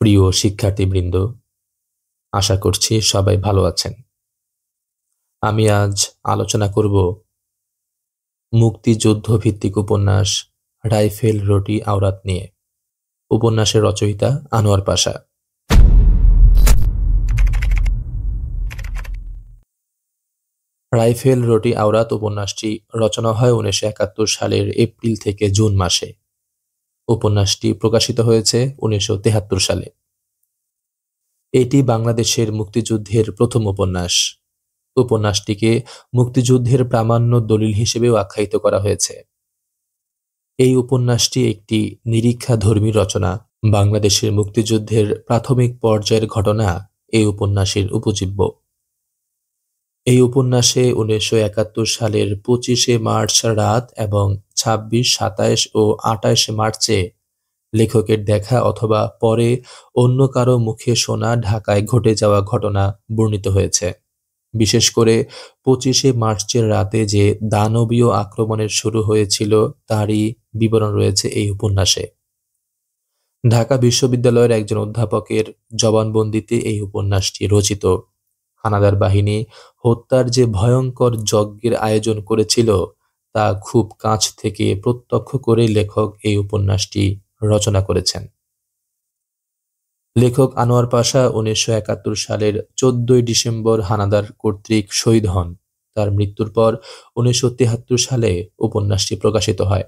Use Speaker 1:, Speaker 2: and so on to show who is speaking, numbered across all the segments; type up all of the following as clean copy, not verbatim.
Speaker 1: প্রিয় শিক্ষার্থীবৃন্দ, আশা করছি সবাই ভালো আছেন। আমি আজ আলোচনা করব মুক্তিযুদ্ধ ভিত্তিক উপন্যাস রাইফেল রুটি আওরাত নিয়ে। উপন্যাসের রচয়িতা আনোয়ার পাশা। রাইফেল রুটি আওরাত উপন্যাসটি রচনা হয় 1971 সালের এপ্রিল থেকে জুন মাসে। উপন্যাসটি প্রকাশিত হয়েছে 1973 সালে। এটি বাংলাদেশের মুক্তিযুদ্ধের প্রথম উপন্যাস। উপন্যাসটিকে মুক্তিযুদ্ধের প্রামাণ্য দলিল হিসেবেও আখ্যায়িত করা হয়েছে। এই উপন্যাসটি একটি নিরীক্ষাধর্মী রচনা। বাংলাদেশের মুক্তিযুদ্ধের প্রাথমিক পর্যায়ের ঘটনা এই উপন্যাসের উপজীব্য। এই উপন্যাসে 1971 সালের 25শে মার্চ রাত এবং 26, 27 ও 28 মার্চে লেখকের দেখা অথবা পরে অন্য কারো মুখে শোনা ঢাকায় ঘটে যাওয়া ঘটনা বর্ণিত হয়েছে। বিশেষ করে 25শে মার্চের রাতে যে দানবীয় আক্রমণের শুরু হয়েছিল তারই বিবরণ রয়েছে এই উপন্যাসে। ঢাকা বিশ্ববিদ্যালয়ের একজন অধ্যাপকের জবানবন্দিতে এই উপন্যাসটি রচিত। হানাদার বাহিনী হত্যার যে ভয়ঙ্কর যজ্ঞের আয়োজন করেছিল তা খুব কাছ থেকে প্রত্যক্ষ করে লেখক এই উপন্যাসটি রচনা করেছেন। লেখক আনোয়ার পাশা 1971 সালের 14 ডিসেম্বর হানাদার কর্তৃক শহীদ হন। তার মৃত্যুর পর 1973 সালে উপন্যাসটি প্রকাশিত হয়।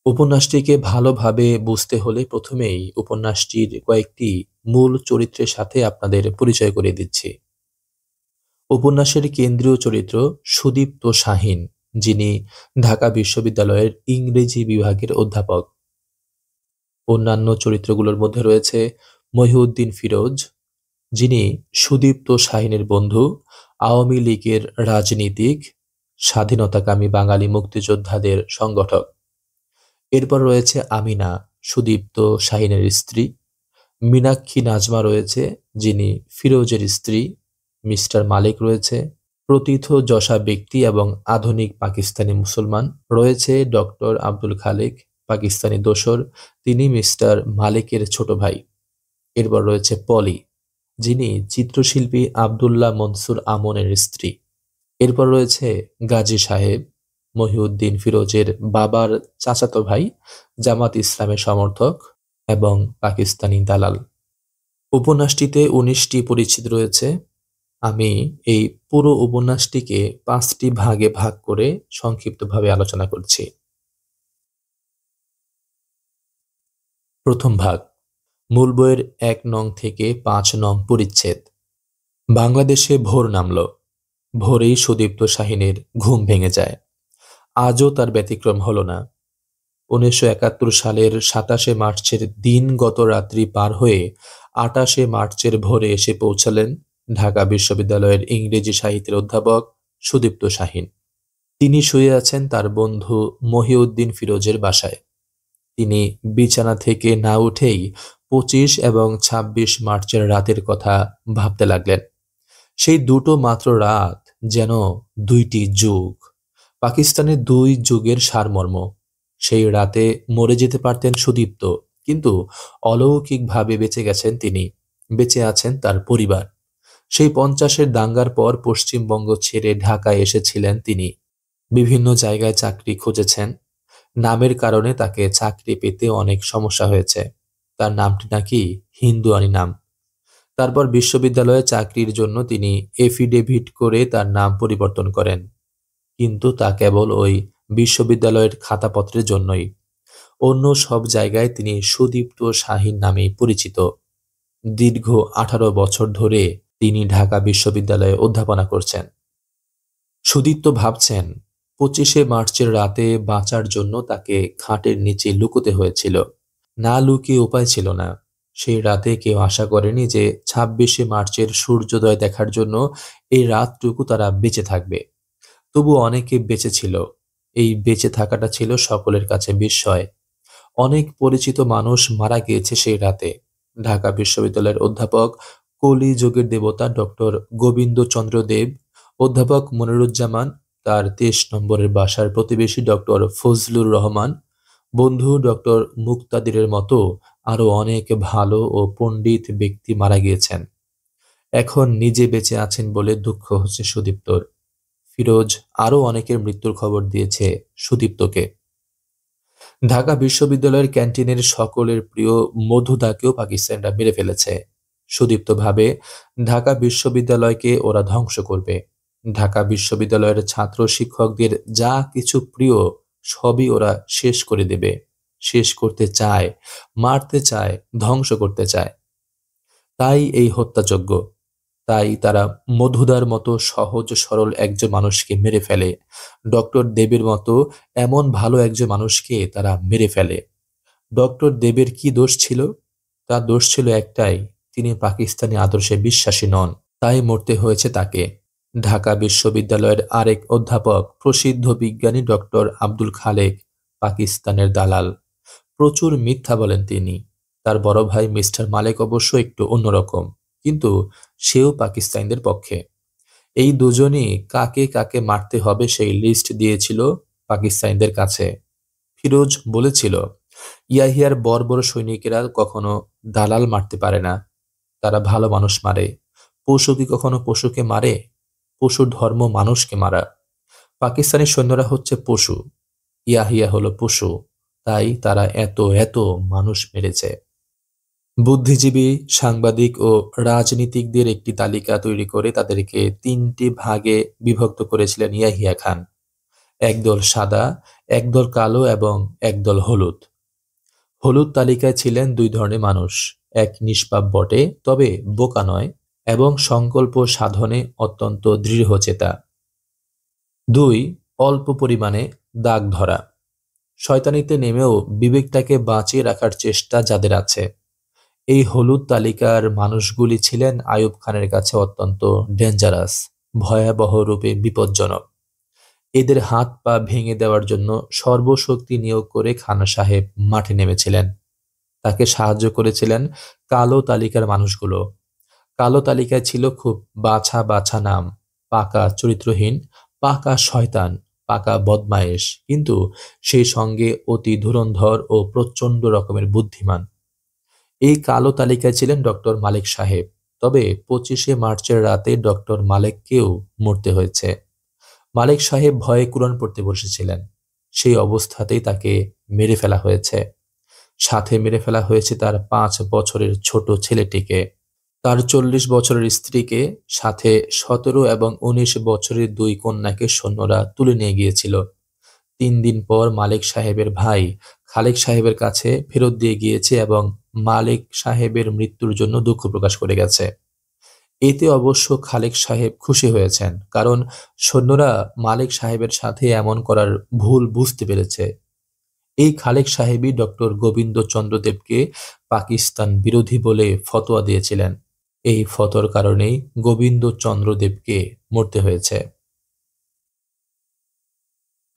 Speaker 1: উপন্যাসটিকে ভালোভাবে বুঝতে হলে প্রথমেই উপন্যাসটির কয়েকটি মূল চরিত্রের সাথে আপনাদের পরিচয় করিয়ে দিচ্ছি। উপন্যাসের কেন্দ্রীয় চরিত্র সুদীপ্ত শাহীন, যিনি ঢাকা বিশ্ববিদ্যালয়ের ইংরেজি বিভাগের অধ্যাপক। অন্যান্য চরিত্রগুলোর মধ্যে রয়েছে মহিউদ্দিন ফিরোজ, যিনি সুদীপ্ত শাহীনের বন্ধু, আওয়ামী লীগের রাজনীতিক, স্বাধীনতাকামী বাঙালি মুক্তিযোদ্ধাদের সংগঠক। এরপর রয়েছে আমিনা, সুদীপ্ত শাহীনের স্ত্রী। মীনাক্ষী নাজমা রয়েছে, যিনি ফিরোজের স্ত্রী। মিস্টার মালিক রয়েছে, প্রথিতযশা ব্যক্তি এবং আধুনিক পাকিস্তানি মুসলমান। রয়েছে ডক্টর আব্দুল খালেক, পাকিস্তানি দোসর, তিনি মিস্টার মালিকের ছোট ভাই। এরপর রয়েছে পলি, যিনি চিত্রশিল্পী আবদুল্লাহ মনসুর আমনের স্ত্রী। এরপর রয়েছে গাজী সাহেব, মহিউদ্দিন ফিরোজের বাবার চাচাতো ভাই, জামাত ইসলামের সমর্থক এবং পাকিস্তানি দালাল। উপন্যাসটিতে 19টি পরিচ্ছেদ রয়েছে। আমি এই পুরো উপন্যাসটিকে 5টি ভাগে ভাগ করে সংক্ষিপ্তভাবে আলোচনা করছি। প্রথম ভাগ, মূল বইয়ের 1 নং থেকে 5 নং পরিচ্ছেদ। বাংলাদেশে ভোর নামল। ভোরেই সুদীপ্ত শাহীনের ঘুম ভেঙে যায়। আজও তার ব্যতিক্রম হলো না। 1971 সালের 27শে মার্চের দিন গত রাত্রি পার হয়ে 28শে মার্চের ভোরে এসে পৌঁছালেন ঢাকা বিশ্ববিদ্যালয়ের ইংরেজি সাহিত্যের অধ্যাপক সুদীপ্ত শাহীন। তিনি শুয়ে আছেন তার বন্ধু মহিউদ্দিন ফিরোজের বাসায়। তিনি বিছানা থেকে না উঠেই 25 এবং 26 মার্চের রাতের কথা ভাবতে লাগলেন। সেই দুটো মাত্র রাত যেন 2টি যুগ, পাকিস্তানের 2 যুগের সারমর্ম। সেই রাতে মরে যেতে পারতেন সুদীপ্ত, কিন্তু অলৌকিকভাবে বেঁচে গেছেন তিনি, বেঁচে আছেন তার পরিবার। সেই 50-এর দাঙ্গার পর পশ্চিমবঙ্গ ছেড়ে ঢাকায় এসেছিলেন তিনি। বিভিন্ন জায়গায় চাকরি খুঁজেছেন। নামের কারণে তাকে চাকরি পেতে অনেক সমস্যা হয়েছে। তার নামটি নাকি হিন্দুয়ানি নাম। তারপর বিশ্ববিদ্যালয়ে চাকরির জন্য তিনি এফিডেভিট করে তার নাম পরিবর্তন করেন, কিন্তু তা কেবল ওই বিশ্ববিদ্যালয়ের খাতাপত্রের জন্যই। অন্য সব জায়গায় তিনি সুদীপ্ত শাহীন নামেই পরিচিত। দীর্ঘ 18 বছর ধরে তিনি ঢাকা বিশ্ববিদ্যালয়ে অধ্যাপনা করছেন। সুদীপ্ত ভাবছেন, 25শে মার্চের রাতে বাঁচার জন্য তাকে খাটের নিচে লুকোতে হয়েছিল। না লুকিয়ে উপায় ছিল না। সেই রাতে কেউ আশা করেনি যে 26শে মার্চের সূর্যোদয় দেখার জন্য এই রাতটুকু তারা বেঁচে থাকবে। তবু অনেকে বেঁচে ছিল। এই বেঁচে থাকাটা ছিল সকলের কাছে বিস্ময়। অনেক পরিচিত মানুষ মারা গিয়েছে সেই রাতে। ঢাকা বিশ্ববিদ্যালয়ের অধ্যাপক, কলিযুগের দেবতা ডক্টর গোবিন্দচন্দ্র দেব, অধ্যাপক মনিরুজ্জামান, তার 23 নম্বরের বাসার প্রতিবেশী ডক্টর ফজলুর রহমান, বন্ধু ডক্টর মুক্তাদিরের মতো আরো অনেক ভালো ও পণ্ডিত ব্যক্তি মারা গিয়েছেন। এখন নিজে বেঁচে আছেন বলে দুঃখ হচ্ছে সুদীপ্তর। ফিরোজ আরো অনেকের মৃত্যুর খবর দিয়েছে সুদীপ্তকে। ঢাকা বিশ্ববিদ্যালয়ের ক্যান্টিনের সকলের প্রিয় মধুদাকেও পাকিস্তানিরা মেরে ফেলেছে। সুদীপ্ত ভাবে ঢাকা বিশ্ববিদ্যালয়কে ওরা ধ্বংস করবে। ঢাকা বিশ্ববিদ্যালয়ের ছাত্র শিক্ষকদের যা কিছু প্রিয় সবই ওরা শেষ করে দেবে। শেষ করতে চায়, মারতে চায়, ধ্বংস করতে চায়। তাই এই হত্যাযজ্ঞ। তাই তারা মধুদার মতো সহজ সরল একজন মানুষকে মেরে ফেলে। ডক্টর দেবের মতো এমন ভালো একজন মানুষকে তারা মেরে ফেলে। ডক্টর দেবের কি দোষ ছিল? তার দোষ ছিল একটাই, তিনি পাকিস্তানি আদর্শে বিশ্বাসী নন। তাই মরতে হয়েছে তাকে। ঢাকা বিশ্ববিদ্যালয়ের আরেক অধ্যাপক প্রসিদ্ধ বিজ্ঞানী ডক্টর আব্দুল খালেক পাকিস্তানের দালাল। প্রচুর মিথ্যা বলেন তিনি। তার বড় ভাই মিস্টার মালেক অবশ্য একটু অন্যরকম, কিন্তু সেও পাকিস্তানিদের পক্ষে। এই দুজনই কাকে কাকে মারতে হবে সেই লিস্ট দিয়েছিল পাকিস্তানিদের কাছে। ফিরোজ বলেছিল, ইয়াহিয়ার বর্বর সৈনিকেরা কখনো দালাল মারতে পারে না, তারা ভালো মানুষ মারে। পশু কি কখনো পশুকে মারে? পশুর ধর্ম মানুষকে মারা। পাকিস্তানি সৈন্যরা হচ্ছে পশু, ইয়াহিয়া হলো পশু, তাই তারা এত এত মানুষ মেরেছে। বুদ্ধিজীবী, সাংবাদিক ও রাজনীতিকদের একটি তালিকা তৈরি করে তাদেরকে তিনটি ভাগে বিভক্ত করেছিলেন ইয়াহিয়া খান। একদল সাদা, একদল কালো এবং একদল হলুদ। হলুদ তালিকায় ছিলেন দুই ধরনের মানুষ, এক নিষ্পাপ বটে তবে বোকা নয় এবং সংকল্প সাধনে অত্যন্ত দৃঢ়চেতা। দুই, অল্প পরিমাণে দাগ ধরা, শয়তানিতে নেমেও বিবেকটাকে বাঁচিয়ে রাখার চেষ্টা যাদের আছে। এই হলুদ তালিকার মানুষগুলি ছিলেন আইয়ুব খানের কাছে অত্যন্ত ডেঞ্জারাস, ভয়াবহ রূপে বিপজ্জনক। এদের হাত পা ভেঙে দেওয়ার জন্য সর্বশক্তি নিয়োগ করে খান সাহেব মাঠে নেমেছিলেন। তাকে সাহায্য করেছিলেন কালো তালিকার মানুষগুলো। কালো তালিকায় ছিল খুব বাছা বাছা নাম, পাকা চরিত্রহীন, পাকা শয়তান, পাকা বদমায়েশ, কিন্তু সেই সঙ্গে অতি ধুরন্ধর ও প্রচণ্ড রকমের বুদ্ধিমান। এই কালো তালিকায় ছিলেন ডক্টর মালেক সাহেব। তবে 25শে মার্চের রাতে ডক্টর মালেককেও মরতে হয়েছে। মালেক সাহেব ভয়ে কুরআন পড়তে বসেছিলেন। সেই অবস্থাতেই তাকে মেরে ফেলা হয়েছে। সাথে মেরে ফেলা হয়েছে তার 5 বছরের ছোট ছেলেটিকে, তার 40 বছরের স্ত্রীকে, সাথে 17 এবং 19 বছরের দুই কন্যাকে সৈন্যরা তুলে নিয়ে গিয়েছিল। 3 দিন পর মালেক সাহেবের ভাই খালেক সাহেবের কাছে ফেরত দিয়ে গিয়েছে এবং মালেক সাহেবের মৃত্যুর জন্য দুঃখ প্রকাশ করে গেছে। এতে অবশ্য খালেক সাহেব খুশি হয়েছেন, কারণ সৈন্যরা মালেক সাহেবের সাথে এমন করার ভুল বুঝতে পেরেছে। এই খালেক সাহেবই ডক্টর গোবিন্দ চন্দ্র দেবকে পাকিস্তান বিরোধী বলে ফতোয়া দিয়েছিলেন। এই ফতোয়ার কারণেই গোবিন্দ চন্দ্র দেবকে মরতে হয়েছে।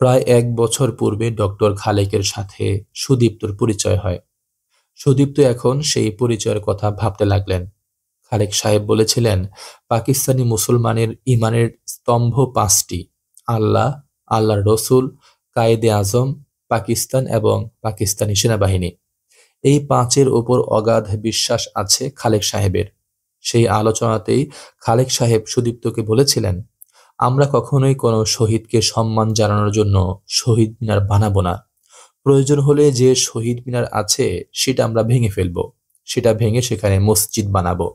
Speaker 1: প্রায় 1 বছর পূর্বে ডক্টর খালেকের সাথে সুদীপ্তর পরিচয় হয়। সুদীপ্ত এখন সেই পরিচয়ের কথা ভাবতে লাগলেন। খালেক সাহেব বলেছিলেন, পাকিস্তানি মুসলমানের ইমানের স্তম্ভ 5টি: আল্লাহ, আল্লাহর রসুল, কায়েদে আজম, পাকিস্তান এবং পাকিস্তানি সেনাবাহিনী। এই 5-এর ওপর অগাধ বিশ্বাস আছে খালেক সাহেবের। সেই আলোচনাতেই খালেক সাহেব সুদীপ্তকে বলেছিলেন, আমরা কখনোই কোনো শহীদকে সম্মান জানানোর জন্য শহীদ মিনার বানাবো না। প্রয়োজন হলে যে শহীদ মিনার আছে সেটা আমরা ভেঙে ফেলবো, সেটা ভেঙে সেখানে মসজিদ বানাবো।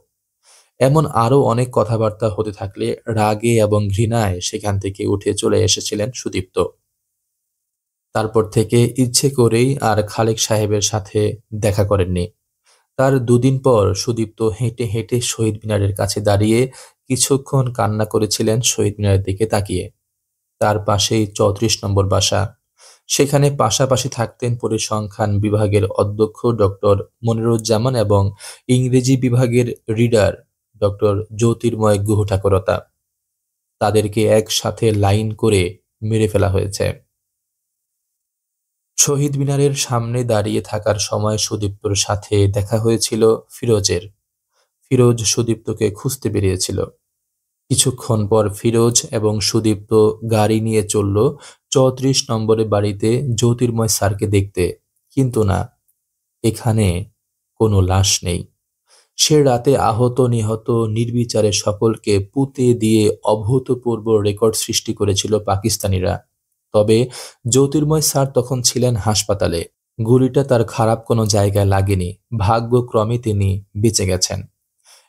Speaker 1: এমন আরো অনেক কথাবার্তা হতে থাকলে রাগে এবং ঘৃণায় সেখান থেকে উঠে চলে এসেছিলেন সুদীপ্ত। তারপর থেকে ইচ্ছে করেই আর খালেক সাহেবের সাথে দেখা করেননি। তার 2 দিন পর সুদীপ্ত হেঁটে হেঁটে শহীদ মিনারের কাছে দাঁড়িয়ে কিছুক্ষণ কান্না করেছিলেন শহীদ মিনারের দিকে তাকিয়ে। তার পাশেই 34 নম্বর বাসা। সেখানে পাশাপাশি থাকতেন পরিসংখ্যান বিভাগের অধ্যক্ষ ডক্টর মনিরুজ্জামান এবং ইংরেজি বিভাগের রিডার ডক্টর জ্যোতির্ময় গুহ ঠাকুরতা। তাদেরকে একসাথে লাইন করে মেরে ফেলা হয়েছে। শহীদ মিনারের সামনে দাঁড়িয়ে থাকার সময় সুদীপ্তর সাথে দেখা হয়েছিল ফিরোজের। ফিরোজ সুদীপ্তকে খুঁজতে বেরিয়েছিল। কিছুক্ষণ পর ফিরোজ এবং সুদীপ্ত গাড়ি নিয়ে চলল 34 নম্বরের বাড়িতে জ্যোতির্ময় স্যারকে দেখতে। কিন্তু না, এখানে কোনো লাশ নেই। সে রাতে আহত নিহত নির্বিচারে সকলকে পুঁতে দিয়ে অভূতপূর্ব রেকর্ড সৃষ্টি করেছিল পাকিস্তানিরা। তবে জ্যোতির্ময় স্যার তখন ছিলেন হাসপাতালে। গুলিটা তার খারাপ কোনো জায়গায় লাগেনি। ভাগ্যক্রমে তিনি বেঁচে গেছেন।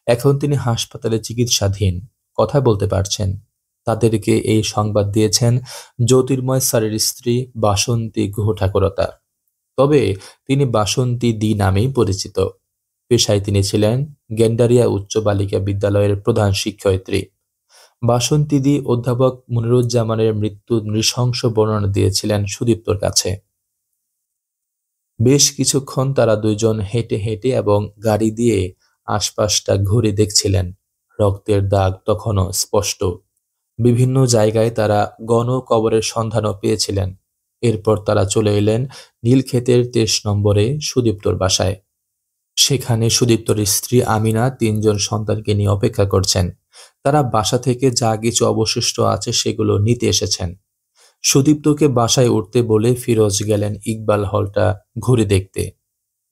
Speaker 1: এখন তিনি হাসপাতালে চিকিৎসাধীন, কথা বলতে পারছেন। তাদেরকে এই সংবাদ দিয়েছেন জ্যোতির্ময় স্যারের স্ত্রী বাসন্তী গুহ ঠাকুরতা। তবে তিনি বাসন্তী দি নামেই পরিচিত। পেশায় তিনি ছিলেন গেন্ডারিয়া উচ্চ বালিকা বিদ্যালয়ের প্রধান শিক্ষয়িত্রী। বাসন্তী দি অধ্যাপক মনিরুজ্জামানের মৃত্যুর নৃশংস বর্ণনা দিয়েছিলেন সুদীপ্তর কাছে। বেশ কিছুক্ষণ তারা দুইজন হেঁটে হেঁটে এবং গাড়ি দিয়ে আশপাশটা ঘুরে দেখছিলেন। রক্তের দাগ তখনও স্পষ্ট। বিভিন্ন জায়গায় তারা গণকবরের সন্ধানও পেয়েছিলেন। এরপর তারা চলে এলেন নীলক্ষেতের 23 নম্বরে সুদীপ্তর বাসায়। সেখানে সুদীপ্তর স্ত্রী আমিনা 3 জন সন্তানকে নিয়ে অপেক্ষা করছেন। তারা বাসা থেকে যা কিছু অবশিষ্ট আছে সেগুলো নিতে এসেছেন। সুদীপ্তকে বাসায় উঠতে বলে ফিরোজ গেলেন ইকবাল হলটা ঘুরে দেখতে।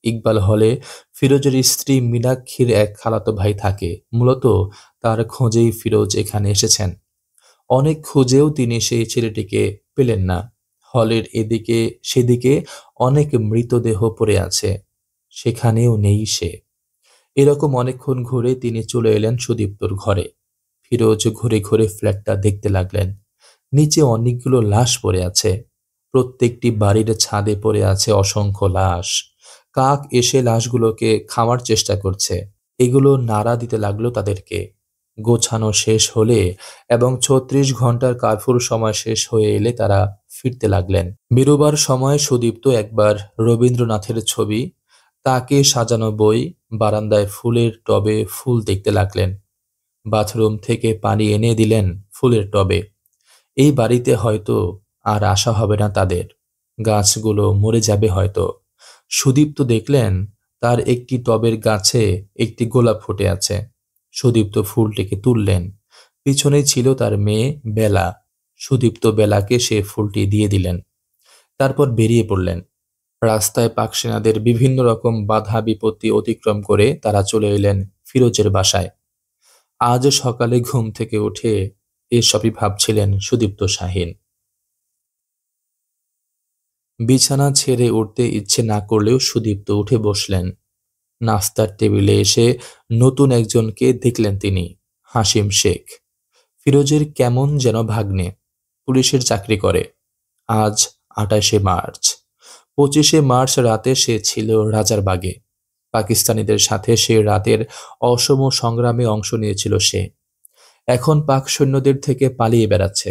Speaker 1: ইকবাল হলে ফিরোজের স্ত্রী মীনাক্ষীর এক খালাতো ভাই থাকে। মূলত তার খোঁজেই ফিরোজ এখানে এসেছেন। অনেক খুঁজেও তিনি সেই ছেলেটিকে পেলেন না। হলের এদিকে সেদিকে অনেক মৃতদেহ পড়ে আছে, সেখানেও নেই সে। এরকম অনেকক্ষণ ঘুরে তিনি চলে এলেন সুদীপ্তর ঘরে। ফিরোজ ঘুরে ঘুরে ফ্ল্যাটটা দেখতে লাগলেন। নিচে অনেকগুলো লাশ পড়ে আছে। প্রত্যেকটি বাড়ির ছাদে পড়ে আছে অসংখ্য লাশ। কাক এসে লাশগুলোকে খাওয়ার চেষ্টা করছে। এগুলো নাড়া দিতে লাগলো তাদেরকে। গোছানো শেষ হলে এবং 36 ঘন্টার কারফিউর সময় শেষ হয়ে এলে তারা ফিরতে লাগলেন। বেরোবার সময় সুদীপ্ত একবার রবীন্দ্রনাথের ছবি, তাকে সাজানো বই, বারান্দায় ফুলের টবে ফুল দেখতে লাগলেন। বাথরুম থেকে পানি এনে দিলেন ফুলের টবে। এই বাড়িতে হয়তো আর আসা হবে না তাদের। গাছগুলো মরে যাবে হয়তো। সুদীপ্ত দেখলেন তার একটি টবের গাছে একটি গোলাপ ফুটে আছে। সুদীপ্ত ফুলটিকে তুললেন। পিছনেই ছিল তার মেয়ে বেলা। সুদীপ্ত বেলাকে সে ফুলটি দিয়ে দিলেন। তারপর বেরিয়ে পড়লেন। রাস্তায় পাকসেনাদের বিভিন্ন রকম বাধা বিপত্তি অতিক্রম করে তারা চলে এলেন ফিরোজের বাসায়। আজ সকালে ঘুম থেকে উঠে এসবই ভাবছিলেন সুদীপ্ত শাহীন। বিছানা ছেড়ে উঠতে ইচ্ছে না করলেও সুদীপ্ত উঠে বসলেন। নাস্তার টেবিলে এসে নতুন একজনকে দেখলেন তিনি, হাসিম শেখ। ফিরোজের কেমন যেন ভাগ্নে, পুলিশের চাকরি করে। আজ 28শে মার্চ। 25শে মার্চ রাতে সে ছিল রাজারবাগে। পাকিস্তানিদের সাথে সে রাতের অসম সংগ্রামে অংশ নিয়েছিল সে। এখন পাক সৈন্যদের থেকে পালিয়ে বেড়াচ্ছে।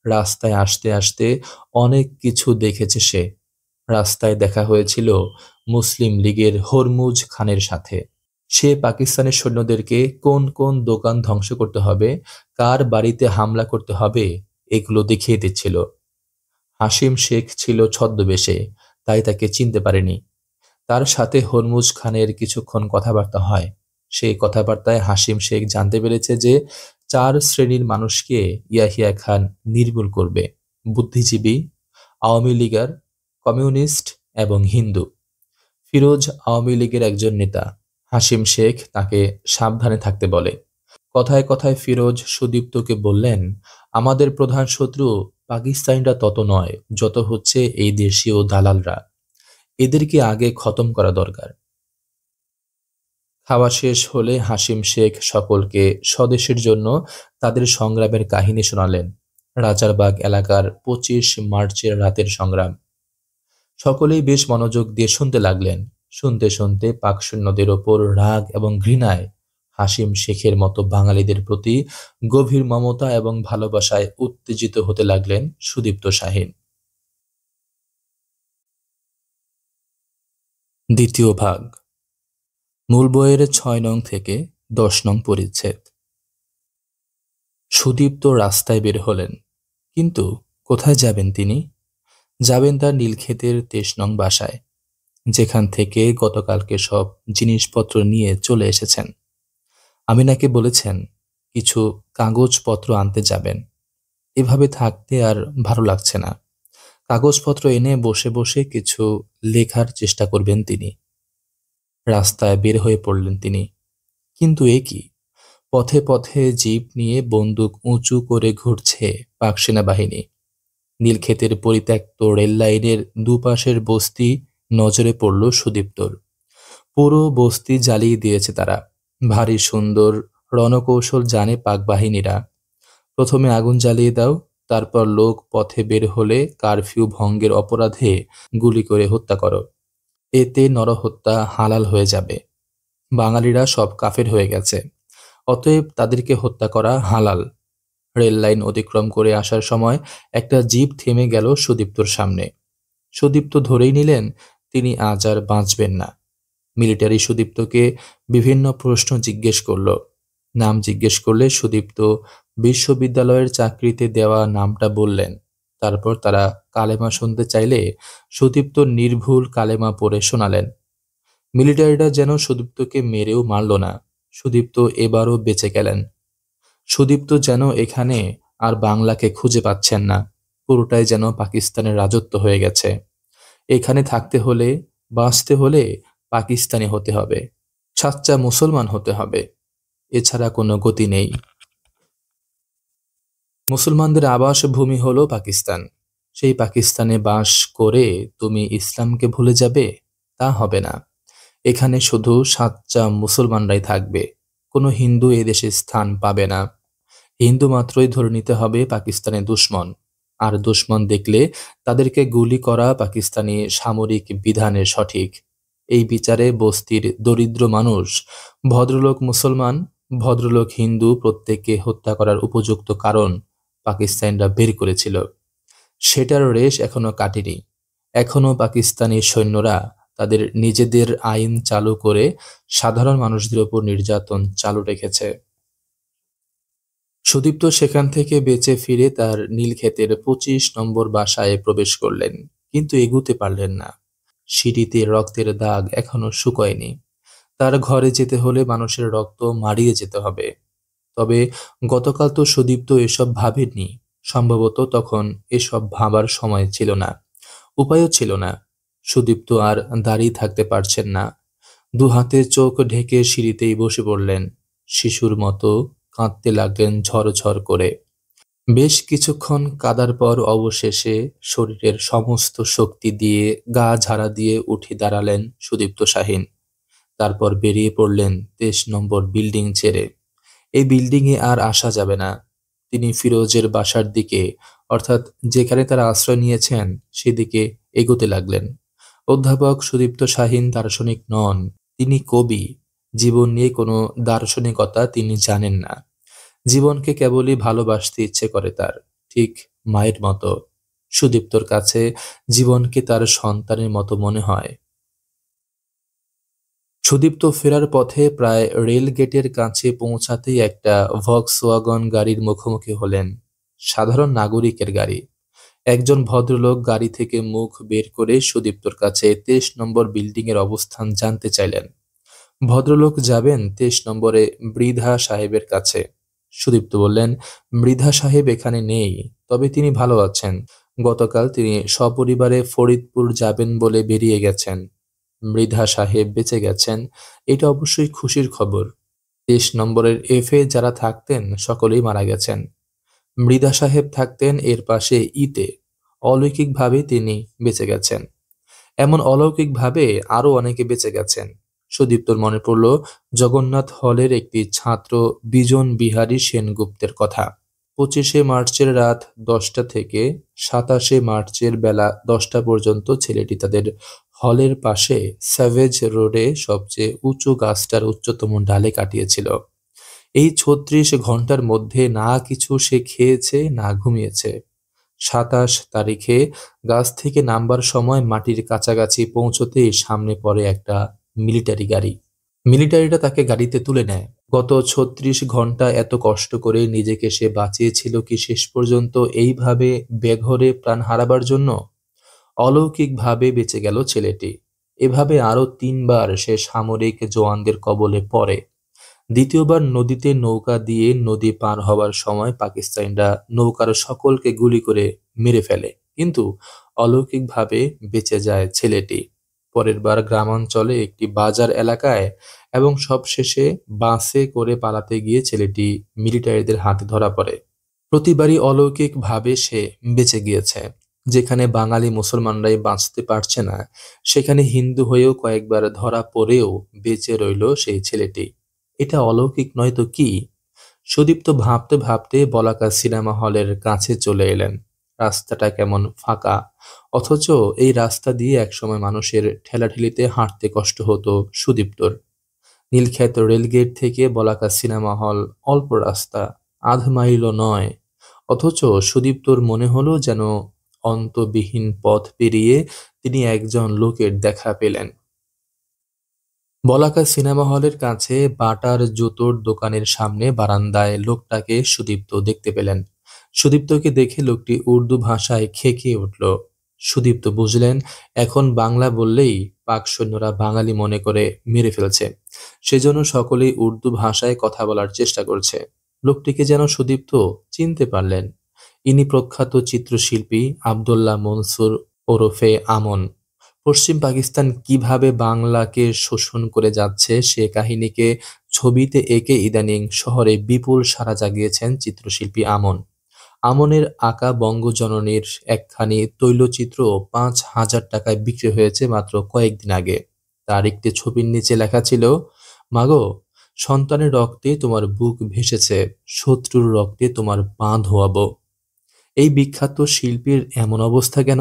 Speaker 1: রাস্তায় আসতে আসতে অনেক কিছু দেখেছে সে। রাস্তায় দেখা হয়েছিল মুসলিম লীগের হরমুজ খানের সাথে। সে পাকিস্তানের সৈন্যদেরকে কোন কোন দোকান ধ্বংস করতে হবে, কার বাড়িতে হামলা করতে হবে, এগুলো দেখিয়ে দিচ্ছিল। হাসিম শেখ ছিল ছদ্মবেশে, তাই তাকে চিনতে পারেনি। তার সাথে হরমুজ খানের কিছুক্ষণ কথাবার্তা হয়। সেই কথাবার্তায় হাসিম শেখ জানতে পেরেছে যে 4 শ্রেণীর মানুষকে ইয়াহিয়া খান নির্মূল করবে: বুদ্ধিজীবী, আওয়ামী লীগার, কমিউনিস্ট এবং হিন্দু। ফিরোজ আওয়ামী লীগের একজন নেতা। হাসিম শেখ তাকে সাবধানে থাকতে বলে। কথায় কথায় ফিরোজ সুদীপ্তকে বললেন, আমাদের প্রধান শত্রু পাকিস্তানিরা তত নয় যত হচ্ছে এই দেশীয় দালালরা। এদেরকে আগে খতম করা দরকার। খাওয়া শেষ হলে হাসিম শেখ সকলকে স্বদেশের জন্য তাদের সংগ্রামের কাহিনী শোনালেন। রাজারবাগ এলাকার 25 মার্চের রাতের সংগ্রাম। সকলেই বেশ মনোযোগ দিয়ে শুনতে লাগলেন। শুনতে শুনতে পাক সৈন্যদের ওপর রাগ এবং ঘৃণায় হাসিম শেখের মতো বাঙালিদের প্রতি গভীর মমতা এবং ভালোবাসায় উত্তেজিত হতে লাগলেন সুদীপ্ত শাহীন। দ্বিতীয় ভাগ। মূল বইয়ের 6 নং থেকে 10 নং পরিচ্ছেদ। সুদীপ্ত রাস্তায় বের হলেন, কিন্তু কোথায় যাবেন তিনি? যাবেন তার নীলক্ষেতের 23 নং বাসায়, যেখান থেকে গতকালকে সব জিনিসপত্র নিয়ে চলে এসেছেন। আমিনাকে বলেছেন কিছু কাগজপত্র আনতে যাবেন। এভাবে থাকতে আর ভালো লাগছে না। কাগজপত্র এনে বসে বসে কিছু লেখার চেষ্টা করবেন তিনি। রাস্তায় বের হয়ে পড়লেন তিনি। কিন্তু এ কি? পথে পথে জিপ নিয়ে বন্দুক উঁচু করে ঘুরছে পাক সেনাবাহিনী। নীলক্ষেতের পরিত্যক্ত রেল লাইনের দুপাশের বস্তি নজরে পড়ল সুদীপ্তর। পুরো বস্তি জ্বালিয়ে দিয়েছে তারা। ভারী সুন্দর রণকৌশল জানে পাক বাহিনীরা। প্রথমে আগুন জ্বালিয়ে দাও, তারপর লোক পথে বের হলে কারফিউ ভঙ্গের অপরাধে গুলি করে হত্যা করো। এতে নরহত্যা হালাল হয়ে যাবে। বাঙালিরা সব কাফের হয়ে গেছে, অতএব তাদেরকে হত্যা করা হালাল। রেল লাইন অতিক্রম করে আসার সময় একটা জিপ থেমে গেল সুদীপ্তর সামনে। সুদীপ্ত ধরেই নিলেন তিনি আজ আর বাঁচবেন না। মিলিটারি সুদীপ্তকে বিভিন্ন প্রশ্ন জিজ্ঞেস করল। নাম জিজ্ঞেস করলে সুদীপ্ত বিশ্ববিদ্যালয়ের চাকরিতে দেওয়া নামটা বললেন। তারপর তারা কালেমা শুনতে চাইলে সুদীপ্ত নির্ভুল কালেমা পড়ে শোনালেন। মিলিটারিরা যেন সুদীপ্তকে মেরেও মারল না। সুদীপ্ত এবারও বেঁচে গেলেন। সুদীপ্ত যেন এখানে আর বাংলাকে খুঁজে পাচ্ছেন না। পুরোটাই যেন পাকিস্তানের রাজত্ব হয়ে গেছে। এখানে থাকতে হলে, বাঁচতে হলে পাকিস্তানি হতে হবে, সাচ্চা মুসলমান হতে হবে। এছাড়া কোনো গতি নেই। মুসলমানদের আবাস ভূমি হলো পাকিস্তান। সেই পাকিস্তানে বাস করে তুমি ইসলামকে ভুলে যাবে? তা হবে না। এখানে শুধু সাচ্চা মুসলমানরাই থাকবে। কোনো হিন্দু এদেশে স্থান পাবে না। হিন্দু মাত্রই ধরে নিতে হবে পাকিস্তানের দুশ্মন। আর দুশ্মন দেখলে তাদেরকে গুলি করা পাকিস্তানি সামরিক বিধানের সঠিক। এই বিচারে বস্তির দরিদ্র মানুষ, ভদ্রলোক মুসলমান, ভদ্রলোক হিন্দু প্রত্যেককে হত্যা করার উপযুক্ত কারণ পাকিস্তানিরা বের করেছিল। সেটার রেশ এখনো কাটেনি। এখনো পাকিস্তানি সৈন্যরা তাদের নিজেদের আইন চালু করে সাধারণ মানুষদের উপর নির্যাতন চালু রেখেছে। সুদীপ্ত সেখান থেকে বেঁচে ফিরে তার নীলক্ষেতের ২৫ নম্বর বাসায় প্রবেশ করলেন, কিন্তু এগুতে পারলেন না। সিঁড়িতে রক্তের দাগ এখনো শুকোয়নি। তার ঘরে যেতে হলে মানুষের রক্ত মাড়িয়ে যেতে হবে। তবে গতকাল তো সুদীপ্ত এসব ভাবেননি। সম্ভবত তখন এসব ভাবার সময় ছিল না, উপায়ও ছিল না। সুদীপ্ত আর দাঁড়িয়ে থাকতে পারছেন না। দুহাতে চোখ ঢেকে সিঁড়িতেই বসে পড়লেন। শিশুর মতো কাঁদতে লাগলেন ঝরঝর করে। বেশ কিছুক্ষণ কাঁদার পর অবশেষে শরীরের সমস্ত শক্তি দিয়ে গা ঝাড়া দিয়ে উঠে দাঁড়ালেন সুদীপ্ত শাহীন। তারপর বেরিয়ে পড়লেন ২৩ নম্বর বিল্ডিং ছেড়ে। এই বিল্ডিংয়ে আর আসা যাবে না। তিনি ফিরোজের বাসার দিকে, অর্থাৎ যেখানে তারা আশ্রয় নিয়েছেন, সেদিকে এগোতে লাগলেন। অধ্যাপক সুদীপ্ত শাহীন দার্শনিক নন, তিনি কবি। জীবন নিয়ে কোনো দার্শনিকতা তিনি জানেন না। জীবনকে কেবলই ভালোবাসতে ইচ্ছে করে তার, ঠিক মায়ের মতো। সুদীপ্তর কাছে জীবনকে তার সন্তানের মতো মনে হয়। সুদীপ্ত ফেরার পথে প্রায় রেল গেটের কাছে পৌঁছাতেই একটা ভক্সওয়াগন গাড়ির মুখোমুখি হলেন। সাধারণ নাগরিকের গাড়ি। একজন ভদ্রলোক গাড়ি থেকে মুখ বের করে সুদীপ্তর কাছে ২৩ নম্বর বিল্ডিংয়ের অবস্থান জানতে চাইলেন। ভদ্রলোক যাবেন ২৩ নম্বরে মৃধা সাহেবের কাছে। সুদীপ্ত বললেন, মৃধা সাহেব এখানে নেই, তবে তিনি ভালো আছেন। গতকাল তিনি সপরিবারে ফরিদপুর যাবেন বলে বেরিয়ে গেছেন। মৃধা সাহেব বেঁচে গেছেন, এটা অবশ্যই খুশির খবর। ২৩ নম্বরের এফে যারা থাকতেন সকলেই মারা গেছেন। মৃধা সাহেব থাকতেন এর পাশে ইতে। অলৌকিকভাবে তিনি বেঁচে গেছেন। এমন অলৌকিকভাবে আরও অনেকে বেঁচে গেছেন। সুদীপ্তর মনে পড়ল জগন্নাথ হলের একটি ছাত্র বিজন বিহারী সেনগুপ্তের কথা। ২৫শে মার্চের রাত ১০টা থেকে ২৭শে মার্চের বেলা ১০টা পর্যন্ত ছেলেটি তাদের হলের পাশে স্যাভেজ রোডে সবচেয়ে উঁচু গাছটার উচ্চতম ডালে কাটিয়েছিল। এই ৩৬ ঘন্টার মধ্যে না কিছু সে খেয়েছে, না ঘুমিয়েছে। ২৭ তারিখে গাছ থেকে নামবার সময় মাটির কাছাকাছি পৌঁছতেই সামনে পড়ে একটা মিলিটারি গাড়ি। মিলিটারিরা তাকে গাড়িতে তুলে নেয়। গত ৩৬ ঘন্টা এত কষ্ট করে নিজেকে সে বাঁচিয়েছিল কি শেষ পর্যন্ত এইভাবে বেঘোরে প্রাণ হারাবার জন্য? অলৌকিকভাবে বেঁচে গেল ছেলেটি। এভাবে আরও ৩ বার সে সামরিক জওয়ানদের কবলে পড়ে। দ্বিতীয়বার নদীতে নৌকা দিয়ে নদী পার হবার সময় পাকিস্তানিরা নৌকার সকলকে গুলি করে মেরে ফেলে। কিন্তু অলৌকিকভাবে বেঁচে যায় ছেলেটি। পরের বার গ্রামাঞ্চলে একটি বাজার এলাকায় এবং সবশেষে বাসে করে পালাতে গিয়ে ছেলেটি মিলিটারিদের হাতে ধরা পড়ে। প্রতিবারই অলৌকিকভাবে সে বেঁচে গিয়েছে। যেখানে বাঙালি মুসলমানরাই বাঁচতে পারছে না, সেখানে হিন্দু হয়েও কয়েকবার ধরা পড়েও বেঁচে রইল সেই ছেলেটি। এটা অলৌকিক নয় তো কি? সুদীপ্ত ভাবতে ভাবতে বলাকা সিনেমা হলের কাছে চলে এলেন। রাস্তাটা কেমন ফাঁকা, অথচ এই রাস্তা দিয়ে একসময় মানুষের ঠেলাঠেলিতে হাঁটতে কষ্ট হতো সুদীপ্তর। নীলক্ষেত রেলগেট থেকে বলাকা সিনেমা হল অল্প রাস্তা, আধ মাইলও নয়। অথচ সুদীপ্তর মনে হলো যেন অন্তবিহীন পথ পেরিয়ে তিনি একজন লোকের দেখা পেলেন। বলাকা সিনেমা হলের কাছে বাটার জুতোর দোকানের সামনে বারান্দায় লোকটাকে সুদীপ্ত দেখতে পেলেন। সুদীপ্তকে দেখে লোকটি উর্দু ভাষায় খেকিয়ে উঠল। সুদীপ্ত বুঝলেন এখন বাংলা বললেই পাক সৈন্যরা বাঙালি মনে করে মেরে ফেলছে, সেজন্য সকলেই উর্দু ভাষায় কথা বলার চেষ্টা করছে। লোকটিকে যেন সুদীপ্ত চিনতে পারলেন। ইনি প্রখ্যাত চিত্রশিল্পী আব্দুল্লাহ মনসুর ওরফে আমন। পশ্চিম পাকিস্তান কিভাবে বাংলাকে শোষণ করে যাচ্ছে সে কাহিনীকে ছবিতে এঁকে ইদানিং শহরে বিপুল সাড়া জাগিয়েছেন চিত্রশিল্পী আমন। আমনের আঁকা বঙ্গজননীর একখানি তৈলচিত্র ৫,০০০ টাকায় বিক্রি হয়েছে মাত্র কয়েকদিন আগে। তার একটি ছবির নিচে লেখা ছিল, মাগো, সন্তানের রক্তে তোমার বুক ভেসেছে, শত্রুর রক্তে তোমার পা ধোয়াবো। এই বিখ্যাত শিল্পীর এমন অবস্থা কেন?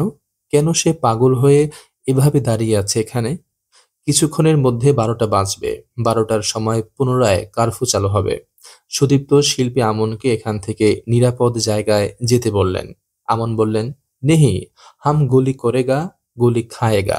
Speaker 1: কেন সে পাগল হয়ে এভাবে দাঁড়িয়ে আছে এখানে? কিছুক্ষণের মধ্যে ১২টা বাজবে। ১২টার সময় পুনরায় কারফিউ চালু হবে। সুদীপ্ত শিল্পী আমনকে এখান থেকে নিরাপদ জায়গায় যেতে বললেন। আমন বললেন, নেহি, হাম গুলি করেগা, গুলি খায়েগা।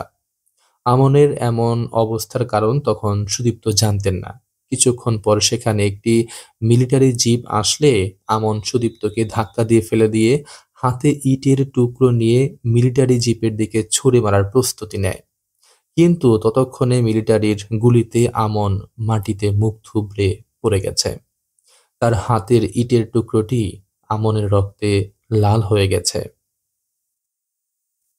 Speaker 1: আমনের এমন অবস্থার কারণ তখন সুদীপ্ত জানতেন না। কিছুক্ষণ পর সেখানে একটি মিলিটারি জিপ আসলে আমন সুদীপ্তকে ধাক্কা দিয়ে ফেলে দিয়ে হাতে ইটের টুকরো নিয়ে মিলিটারি জিপের দিকে ছুড়ে মারার প্রস্তুতি নেয়। কিন্তু ততক্ষণে মিলিটারির গুলিতে আমন মাটিতে মুখ থুবড়ে পড়ে গেছে। তার হাতের ইটের টুকরোটি আমনের রক্তে লাল হয়ে গেছে।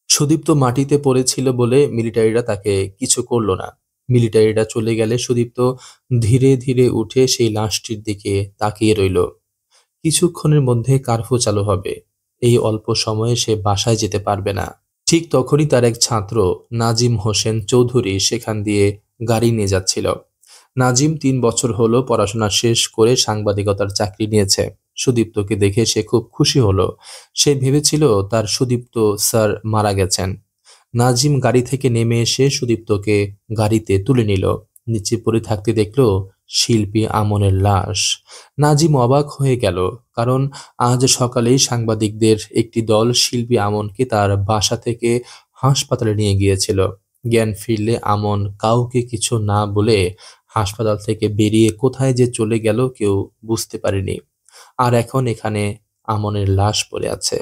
Speaker 1: সুদীপ্ত মাটিতে পড়েছিল বলে মিলিটারিরা তাকে কিছু করল না। মিলিটারিরা চলে গেলে সুদীপ্ত ধীরে ধীরে উঠে সেই লাশটির দিকে তাকিয়ে রইল। কিছুক্ষণের মধ্যে কারফিউ চালু হবে। এই অল্প সময়ে সে বাসায় যেতে পারবে না। ঠিক তখনই তার এক ছাত্র নাজিম হোসেন চৌধুরী সেখান দিয়ে গাড়ি নিয়ে যাচ্ছিল। নাজিম ৩ বছর হলো পড়াশোনা শেষ করে সাংবাদিকতার চাকরি নিয়েছে। সুদীপ্তকে দেখে সে খুব খুশি হলো। সে ভেবেছিল তার সুদীপ্ত স্যার মারা গেছেন। নাজিম গাড়ি থেকে নেমে এসে সুদীপ্তকে গাড়িতে তুলে নিল। নিচে পড়ে থাকতে দেখল শিল্পী আমনের লাশ। নাজিম অবাক হয়ে গেল, কারণ আজ সকালেই সাংবাদিকদের একটি দল শিল্পী আমনকে তার বাসা থেকে হাসপাতালে নিয়ে গিয়েছিল। জ্ঞান ফিরলে আমন কাউকে কিছু না বলে হাসপাতাল থেকে বেরিয়ে কোথায় যে চলে গেল কেউ বুঝতে পারেনি। আর এখন এখানে আমনের লাশ পড়ে আছে।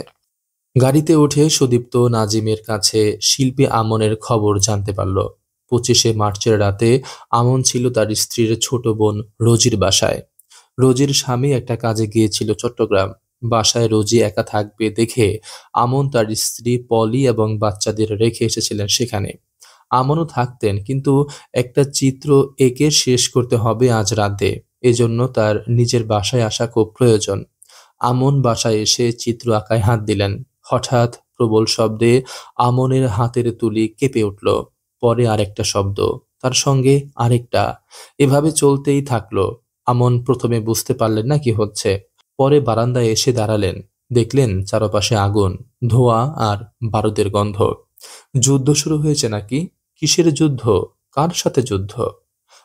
Speaker 1: গাড়িতে উঠে সুদীপ্ত নাজিমের কাছে শিল্পী আমনের খবর জানতে পারল। ২৫শে মার্চের রাতে আমন ছিল তার স্ত্রীর ছোট বোন রোজির বাসায়। রোজির স্বামী একটা কাজে গিয়েছিল চট্টগ্রাম। বাসায় রোজি একা থাকবে দেখে আমন তার স্ত্রী পলি এবং বাচ্চাদের রেখে এসেছিলেন সেখানে। আমনও থাকতেন, কিন্তু একটা চিত্র এঁকে শেষ করতে হবে আজ রাতে, এজন্য তার নিজের বাসায় আসা খুব প্রয়োজন। আমন বাসায় এসে চিত্র আঁকায় হাত দিলেন। হঠাৎ প্রবল শব্দে আমনের হাতের তুলি কেঁপে উঠল। পরে আরেকটা শব্দ, তার সঙ্গে আরেকটা, এভাবে চলতেই থাকলো। আমন প্রথমে বুঝতে পারলেন না কি হচ্ছে। পরে বারান্দায় এসে দাঁড়ালেন। দেখলেন চারপাশে আগুন, ধোঁয়া আর বারুদের গন্ধ। যুদ্ধ শুরু হয়েছে নাকি? কিসের যুদ্ধ? কার সাথে যুদ্ধ?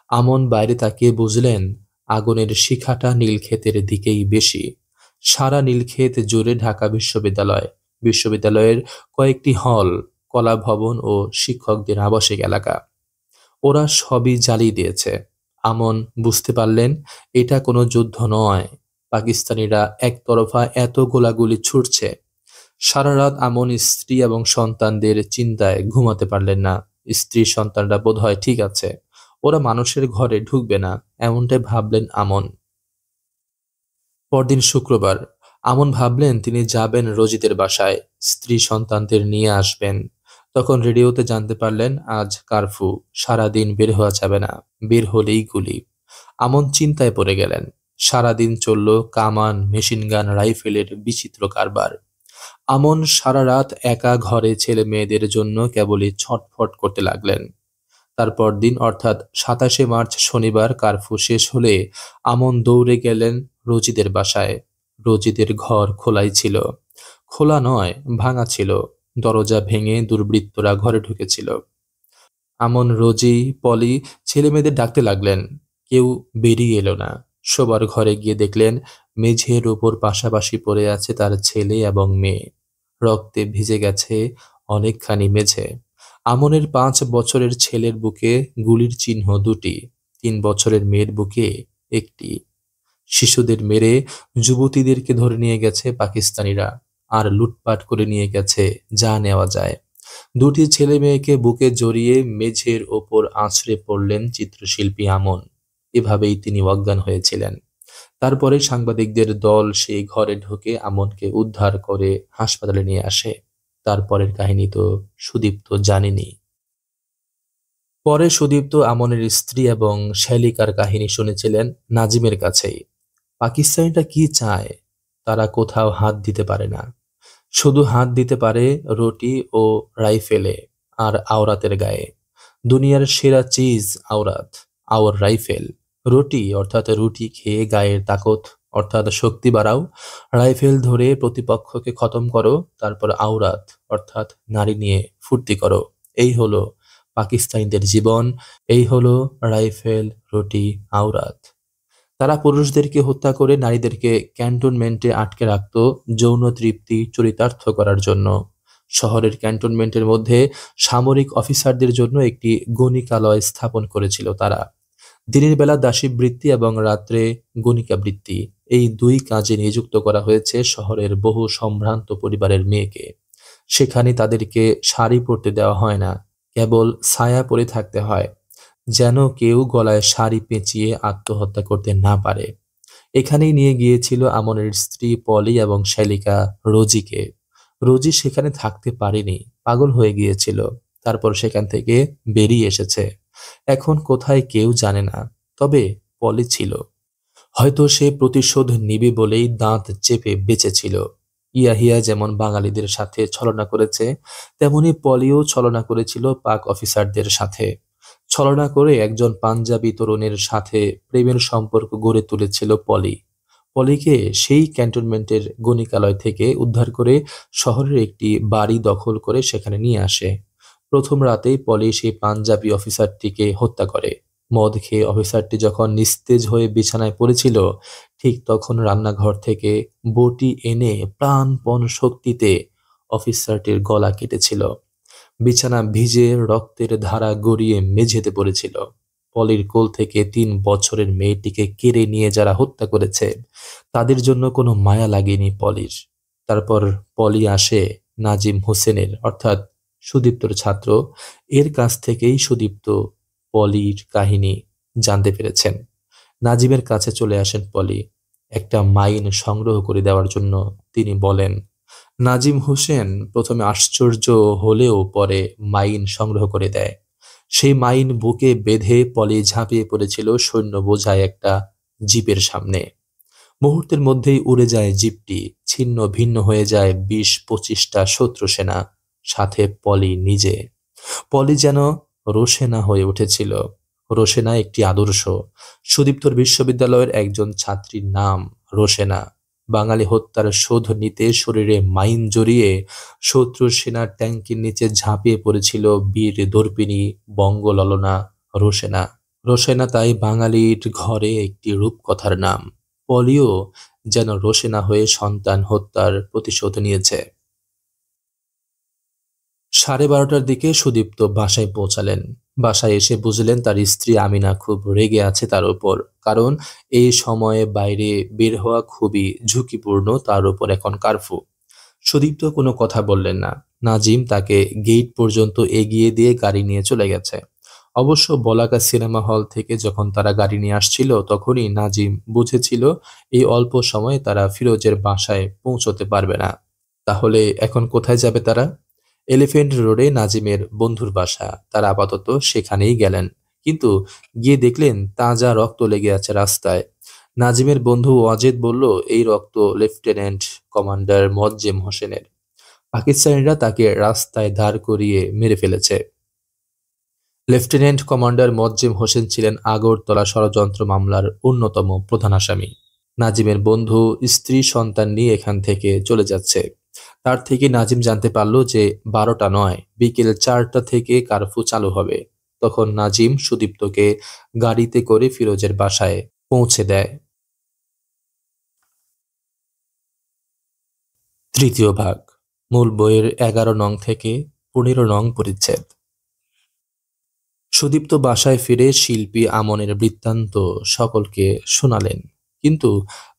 Speaker 1: আমন বাইরে তাকিয়ে বুঝলেন আগুনের শিখাটা নীলক্ষেতের দিকেই বেশি। সারা নীলক্ষেত জুড়ে ঢাকা বিশ্ববিদ্যালয়, বিশ্ববিদ্যালয়ের কয়েকটি হল, কলা ভবন ও শিক্ষকদের আবাসিক এলাকা। ওরা সবই জ্বালিয়ে দিয়েছে। আমন বুঝতে পারলেন এটা কোনো যুদ্ধ নয়। পাকিস্তানিরা একতরফা এত গোলাগুলি ছুটছে। সারা রাত আমন স্ত্রী এবং সন্তানদের চিন্তায় ঘুমাতে পারলেন না। স্ত্রী সন্তানরা বোধহয় ঠিক আছে, ওরা মানুষের ঘরে ঢুকবে না, এমনটাই ভাবলেন আমন। পরদিন শুক্রবার। আমন ভাবলেন তিনি যাবেন রোজিদের বাসায়, স্ত্রী সন্তানদের নিয়ে আসবেন। তখন রেডিওতে জানতে পারলেন আজ কারফিউ, সারাদিন বের হওয়া যাবে না, বের হলেই গুলি। আমন চিন্তায় পড়ে গেলেন। সারাদিন চলল কামান, মেশিনগান, রাইফেলের বিচিত্র কারবার। আমন সারা রাত একা ঘরে ছেলে মেয়েদের জন্য কেবলই ছটফট করতে লাগলেন। তারপর দিন অর্থাৎ ২৭শে মার্চ শনিবার কারফিউ শেষ হলে আমন দৌড়ে গেলেন রোজিদের বাসায়। রোজিদের ঘর খোলাই ছিল। খোলা নয়, ভাঙা ছিল। দরজা ভেঙে দুর্বৃত্তরা ঘরে ঢুকেছিল। আমন, রোজি, পলি ছেলেমেয়েদের ডাকতে লাগলেন। কেউ বেরিয়ে এলো না। শোবার ঘরে গিয়ে দেখলেন মেঝের ওপর পাশাপাশি পড়ে আছে তার ছেলে এবং মেয়ে। রক্তে ভিজে গেছে অনেকখানি মেঝে। আমনের ৫ বছরের ছেলের বুকে গুলির চিহ্ন ২টি, ৩ বছরের মেয়ের বুকে ১টি। শিশুদের মেরে যুবতীদেরকে ধরে নিয়ে গেছে পাকিস্তানিরা, আর লুটপাট করে নিয়ে গেছে যা নেওয়া যায়। ২টি ছেলে মেয়েকে বুকে জড়িয়ে মেঝের ওপর আছড়ে পড়লেন চিত্রশিল্পী আমন। এভাবেই তিনি অজ্ঞান হয়েছিলেন। তারপরে সাংবাদিকদের দল সেই ঘরে ঢুকে আমনকে উদ্ধার করে হাসপাতালে নিয়ে আসে। তারপরের কাহিনী তো সুদীপ্ত জানেনি। পরে সুদীপ্ত আমনের স্ত্রী এবং শ্যালিকার কাহিনী শুনেছিলেন নাজিমের কাছেই। পাকিস্তানিরা কি চায়? তারা কোথাও হাত দিতে পারে না। শুধু হাত দিতে পারে রুটি ও রাইফেলে, আর আওরাতের গায়ে। দুনিয়ার সেরা চিজ আওরাত, আওর রাইফেল। রুটি অর্থাৎ রুটি খেয়ে গায়ের তাকত অর্থাৎ শক্তি বাড়াও, রাইফেল ধরে প্রতিপক্ষকে খতম করো, তারপর আওরাত অর্থাৎ নারী নিয়ে ফুর্তি করো। এই হলো পাকিস্তানিদের জীবন, এই হলো রাইফেল, রুটি, আওরাত। তারা পুরুষদেরকে হত্যা করে নারীদেরকে ক্যান্টনমেন্টে আটকে রাখত যৌন তৃপ্তি চরিতার্থ করার জন্য। শহরের ক্যান্টনমেন্টের মধ্যে সামরিক অফিসারদের জন্য একটি গণিকালয় স্থাপন করেছিল তারা। দিনের বেলা দাসীবৃত্তি এবং রাত্রে গণিকা বৃত্তি, এই ২ কাজে নিযুক্ত করা হয়েছে শহরের বহু সম্ভ্রান্ত পরিবারের মেয়েকে। সেখানে তাদেরকে শাড়ি পরতে দেওয়া হয় না, কেবল ছায়া পরে থাকতে হয়, যেন কেউ গলায় শাড়ি পেঁচিয়ে আত্মহত্যা করতে না পারে। এখানেই নিয়ে গিয়েছিল আমনের স্ত্রী পলি এবং শ্যালিকা রোজিকে। রোজি সেখানে থাকতে পারেনি, পাগল হয়ে গিয়েছিল। তারপর সেখান থেকে বেরিয়ে এসেছে। এখন কোথায় কেউ জানে না, তবে পলি ছিল। হয়তো সে প্রতিশোধ নিবে বলেই দাঁত চেপে বেঁচেছিল। ইয়াহিয়া যেমন বাঙালিদের সাথে ছলনা করেছে, তেমনি পলিও ছলনা করেছিল পাক অফিসারদের সাথে। ছলনা করে একজন পাঞ্জাবি তরুণের সাথে প্রেমের সম্পর্ক গড়ে তুলেছিল পলি। পলিকে সেই ক্যান্টনমেন্টের গণিকালয় থেকে উদ্ধার করে শহরের একটি বাড়ি দখল করে সেখানে নিয়ে আসে। প্রথম রাতেই পলি সেই পাঞ্জাবি অফিসারটিকে হত্যা করে। মদ খেয়ে অফিসারটি যখন নিস্তেজ হয়ে বিছানায় পড়েছিল, ঠিক তখন রান্নাঘর থেকে বটি এনে প্রাণপণ শক্তিতে অফিসারটির গলা কেটেছিল। বিছানা ভিজে রক্তের ধারা গড়িয়ে মেঝেতে পড়েছিল। পলির কোল থেকে ৩ বছরের মেয়েটিকে কেড়ে নিয়ে যারা হত্যা করেছে, তাদের জন্য কোনো মায়া লাগেনি পলির। তারপর পলি আসে নাজিম হোসেনের অর্থাৎ সুদীপ্তর ছাত্র, এর কাছ থেকেই সুদীপ্ত পলির কাহিনী জানতে পেরেছেন। নাজিমের কাছে চলে আসেন পলি একটা মাইন সংগ্রহ করে দেওয়ার জন্য। তিনি বলেন, নাজিম হোসেন প্রথমে আশ্চর্য হলেও পরে মাইন সংগ্রহ করে দেয়। সেই মাইন বুকে বেঁধে পলি ঝাঁপিয়ে পড়েছিল সৈন্য বোঝায় একটা জিপের সামনে। মুহূর্তের মধ্যেই উড়ে যায় জিপটি, ছিন্ন ভিন্ন হয়ে যায় ২০-২৫টা শত্রু সেনা, সাথে পলি নিজে। পলি যেন রোশেনা হয়ে উঠেছিল। রোশেনা একটি আদর্শ। সুদীপ্তর বিশ্ববিদ্যালয়ের একজন ছাত্রীর নাম রোশেনা। বাঙালি হত্যার শোধ নিতে শরীরে মাইন জড়িয়ে শত্রুর সেনার ট্যাঙ্কের নিচে ঝাঁপিয়ে পড়েছিল বীর দর্পিণী বঙ্গললনা রোশেনা। রোশেনা তাই বাঙালির ঘরে একটি রূপকথার নাম। পলিও যেন রোশেনা হয়ে সন্তান হত্যার প্রতিশোধ নিয়েছে। ১২:৩০টার দিকে সুদীপ্ত বাসায় পৌঁছালেন। বাসায় এসে বুঝলেন তার স্ত্রী আমিনা খুব রেগে আছে তার উপর, কারণ এই সময়ে বাইরে বের হওয়া খুবই ঝুঁকিপূর্ণ, তার উপর এখন কারফিউ। সুদীপ্ত কোনো কথা বললেন না। নাজিম তাকে গেট পর্যন্ত এগিয়ে দিয়ে গাড়ি নিয়ে চলে গেছে। অবশ্য বলাকা সিনেমা হল থেকে যখন তারা গাড়ি নিয়ে আসছিল তখনই নাজিম বুঝেছিল এই অল্প সময়ে তারা ফিরোজের বাসায় পৌঁছতে পারবে না। তাহলে এখন কোথায় যাবে তারা? এলিফ্যান্ট রোডে নাজিমের বন্ধুর বাসা। তারা আপাতত সেখানেই গেলেন। কিন্তু গিয়ে দেখলেন তাজা রক্ত লেগে আছে রাস্তায়। নাজিমের বন্ধু ওয়াজেদ বলল, এই রক্ত লেফটেন্যান্ট কমান্ডার মোয়াজ্জেম হোসেনের। পাকিস্তানিরা তাকে রাস্তায় দাঁড় করিয়ে মেরে ফেলেছে। লেফটেন্যান্ট কমান্ডার মোয়াজ্জেম হোসেন ছিলেন আগরতলা ষড়যন্ত্র মামলার অন্যতম প্রধান আসামি। নাজিমের বন্ধু স্ত্রী সন্তান নিয়ে এখান থেকে চলে যাচ্ছে। তার থেকে নাজিম জানতে পারল যে 12টা নয়, বিকেল 4টা থেকে কারফিউ চালু হবে। তখন নাজিম সুদীপ্তকে গাড়িতে করে ফিরোজের বাসায় পৌঁছে দেয়। তৃতীয় ভাগ, মূল বইয়ের 11 নং থেকে 15 নং পরিচ্ছেদ। সুদীপ্ত বাসায় ফিরে শিল্পী আমনের বৃত্তান্ত সকলকে শোনালেন, কিন্তু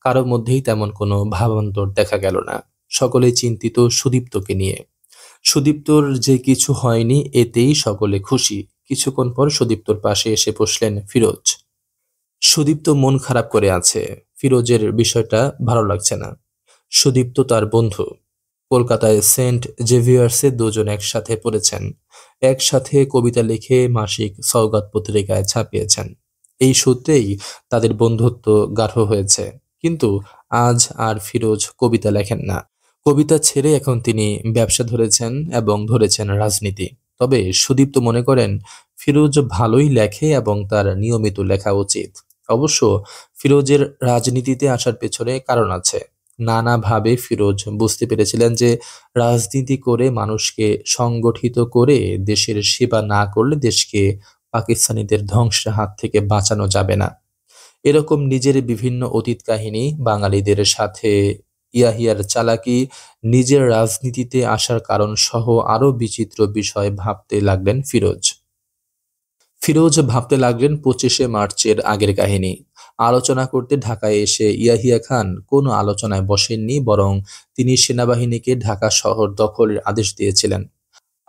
Speaker 1: কারো মধ্যেই তেমন কোনো ভাবান্তর দেখা গেল না। সকলেই চিন্তিত সুদীপ্তকে নিয়ে। সুদীপ্তর যে কিছু হয়নি এতেই সকলে খুশি। কিছুক্ষণ পর সুদীপ্তর পাশে এসে বসলেন ফিরোজ। সুদীপ্ত মন খারাপ করে আছে। ফিরোজের বিষয়টা ভালো লাগছে না। সুদীপ্ত তার বন্ধু। কলকাতায় সেন্ট জেভিয়ার্সে দুজন একসাথে পড়েছেন, একসাথে কবিতা লিখে মাসিক সওগাত পত্রিকায় ছাপিয়েছেন। এই সূত্রেই তাদের বন্ধুত্ব গাঢ় হয়েছে। কিন্তু আজ আর ফিরোজ কবিতা লেখেন না। কবিতা ছেড়ে এখন তিনি ব্যবসা ধরেছেন এবং ধরেছেন রাজনীতি। তবে সুদীপ্ত মনে করেন ফিরোজ ভালোই লেখে এবং তার নিয়মিত লেখা উচিত। অবশ্য ফিরোজের রাজনীতিতে আসার পেছনে কারণ আছে। নানাভাবে ফিরোজ বুঝতে পেরেছিলেন যে রাজনীতি করে মানুষকে সংগঠিত করে দেশের সেবা না করলে দেশকে পাকিস্তানিদের ধ্বংসের হাত থেকে বাঁচানো যাবে না। এরকম নিজের বিভিন্ন অতীত কাহিনী, বাঙালিদের সাথে ইয়াহিয়ার চালাকি, নিজের রাজনীতিতে আসার কারণ সহ আরো বিচিত্র বিষয় ভাবতে লাগলেন ফিরোজ। ফিরোজ ভাবতে লাগলেন 25শে মার্চের আগের কাহিনী। আলোচনা করতে ঢাকায় এসে ইয়াহিয়া খান কোনো আলোচনায় বসেননি, বরং তিনি সেনাবাহিনীকে ঢাকা শহর দখলের আদেশ দিয়েছিলেন।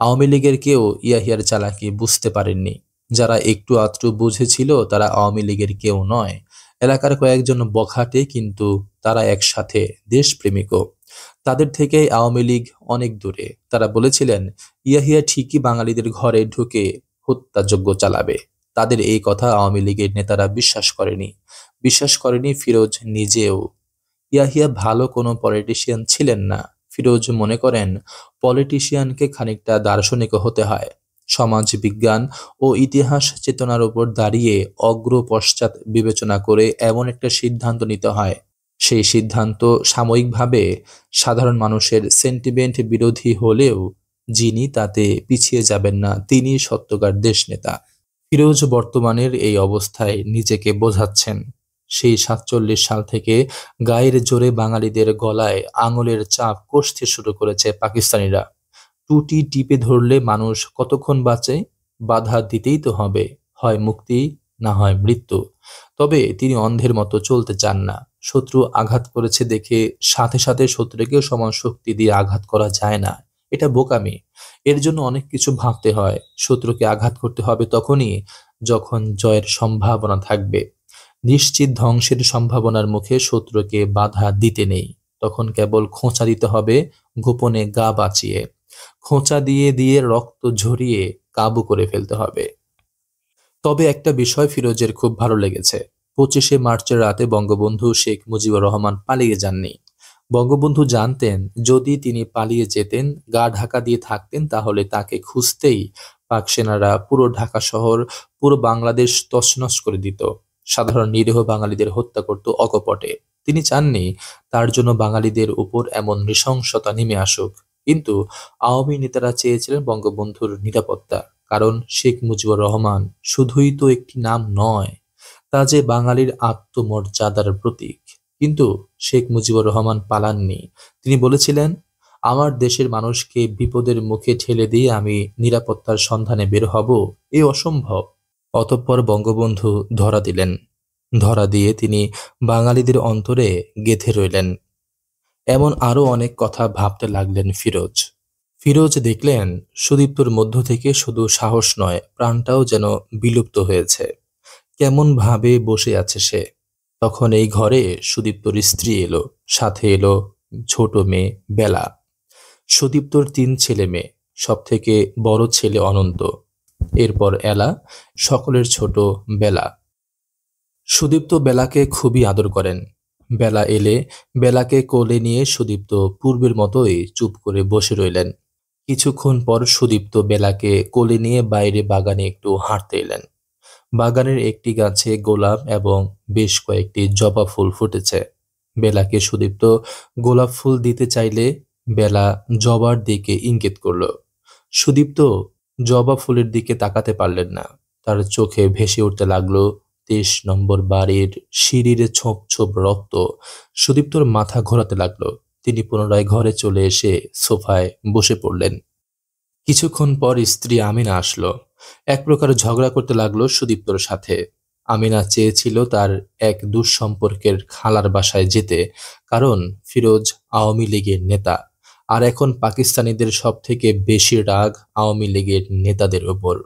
Speaker 1: আওয়ামী লীগের কেউ ইয়াহিয়ার চালাকি বুঝতে পারেননি। যারা একটু আধটু বুঝেছিল তারা আওয়ামী লীগের কেউ নয়, এলাকার কয়েকজন বখাটে, কিন্তু তারা একসাথে দেশপ্রেমিকও। তাদের থেকে আওয়ামী লীগ অনেক দূরে। তারা বলেছিলেন ইয়াহিয়া ঠিকই বাঙালিদের ঘরে ঢুকে হত্যাযজ্ঞ চালাবে। তাদের এই কথা আওয়ামী লীগের নেতারা বিশ্বাস করেনি ফিরোজ নিজেও। ইয়াহিয়া ভালো কোনো পলিটিশিয়ান ছিলেন না। ফিরোজ মনে করেন পলিটিশিয়ানকে খানিকটা দার্শনিকও হতে হয়। সমাজ বিজ্ঞান ও ইতিহাস চেতনার উপর দাঁড়িয়ে অগ্র পশ্চাৎ বিবেচনা করে এমন একটা সিদ্ধান্ত নিতে হয়, সেই সিদ্ধান্ত সাময়িকভাবে সাধারণ মানুষের সেন্টিমেন্ট বিরোধী হলেও যিনি তাতে পিছিয়ে যাবেন না তিনি সত্যকার দেশনেতা। ফিরোজ বর্তমানের এই অবস্থায় নিজেকে বোঝাচ্ছেন। সেই 47 সাল থেকে গায়ের জোরে বাঙালিদের গলায় আঙুলের চাপ কষতে শুরু করেছে পাকিস্তানিরা। টুটি টিপে ধরলে মানুষ কতক্ষণ বাঁচে? বাধা দিতেই তো হবে, হয় মুক্তি না হয় মৃত্যু। তবে তিনি অন্ধের মতো চলতে চান না। শত্রু আঘাত করেছে দেখে সাথে সাথে শত্রুকেও সমান শক্তি দিয়ে আঘাত করা যায় না, এটা বোকামি। এর জন্য অনেক কিছু ভাবতে হয়। শত্রুকে আঘাত করতে হবে তখনই যখন জয়ের সম্ভাবনা থাকবে। নিশ্চিত ধ্বংসের সম্ভাবনার মুখে শত্রুকে বাধা দিতে নেই। তখন কেবল খোঁচা দিতে হবে, গোপনে গা বাঁচিয়ে। খোঁচা দিয়ে দিয়ে রক্ত ঝরিয়ে কাবু করে ফেলতে হবে। তবে একটা বিষয় ফিরোজের খুব ভালো লেগেছে। 25শে মার্চের রাতে বঙ্গবন্ধু শেখ মুজিবুর রহমান পালিয়ে যাননি। বঙ্গবন্ধু জানতেন যদি তিনি পালিয়ে যেতেন, গা ঢাকা দিয়ে থাকতেন, তাহলে তাকে খুঁজতেই পাক সেনারা পুরো ঢাকা শহর, পুরো বাংলাদেশ তছনছ করে দিত। সাধারণ নিরীহ বাঙালিদের হত্যা করত অকপটে। তিনি চাননি তার জন্য বাঙালিদের উপর এমন নৃশংসতা নেমে আসুক। কিন্তু আওয়ামী নেতারা চেয়েছিলেন বঙ্গবন্ধুর নিরাপত্তা। কারণ শেখ মুজিবুর রহমান শুধুই তো একটি নাম নয়, তা যে বাঙালির আত্মমর্যাদার প্রতীক। কিন্তু শেখ মুজিবুর রহমান পালাননি। তিনি বলেছিলেন, আমার দেশের মানুষকে বিপদের মুখে ঠেলে দিয়ে আমি নিরাপত্তার সন্ধানে বের হব, এ অসম্ভব। অতঃপর বঙ্গবন্ধু ধরা দিলেন। ধরা দিয়ে তিনি বাঙালিদের অন্তরে গেঁথে রইলেন। এমন আরো অনেক কথা ভাবতে লাগলেন ফিরোজ। ফিরোজ দেখলেন সুদীপ্তর মধ্য থেকে শুধু সাহস নয়, প্রাণটাও যেন বিলুপ্ত হয়েছে। কেমন ভাবে বসে আছে সে। তখন এই ঘরে সুদীপ্তর স্ত্রী এলো, সাথে এলো ছোট মেয়ে বেলা। সুদীপ্তর ৩ ছেলে মেয়ে, সব থেকে বড় ছেলে অনন্ত, এরপর এলা, সকলের ছোট বেলা। সুদীপ্ত বেলাকে খুবই আদর করেন। বেলা এলে বেলাকে কোলে নিয়ে সুদীপ্ত পূর্বের মতোই চুপ করে বসে রইলেন। কিছুক্ষণ পর সুদীপ্ত বেলাকে কোলে নিয়ে বাইরে বাগানে একটু হাঁটতে এলেন। বাগানের একটি গাছে গোলাপ এবং বেশ কয়েকটি জবা ফুল ফুটেছে। বেলাকে সুদীপ্ত গোলাপ ফুল দিতে চাইলে বেলা জবার দিকে ইঙ্গিত করল। সুদীপ্ত জবা ফুলের দিকে তাকাতে পারলেন না। তার চোখে ভেসে উঠতে লাগলো ২৩ নম্বর বাড়ির সিঁড়ির ছোপ ছোপ রক্ত। সুদীপ্তর মাথা ঘোরাতে লাগলো। তিনি পুনরায় ঘরে চলে এসে সোফায় বসে পড়লেন। কিছুক্ষণ পর স্ত্রী আমিনা আসলো। এক প্রকার ঝগড়া করতে লাগলো সুদীপ্তর সাথে। আমিনা চেয়েছিল তার এক দুঃসম্পর্কের খালার বাসায় যেতে, কারণ ফিরোজ আওয়ামী লীগের নেতা। আর এখন পাকিস্তানিদের সব থেকে বেশি রাগ আওয়ামী লীগের নেতাদের ওপর।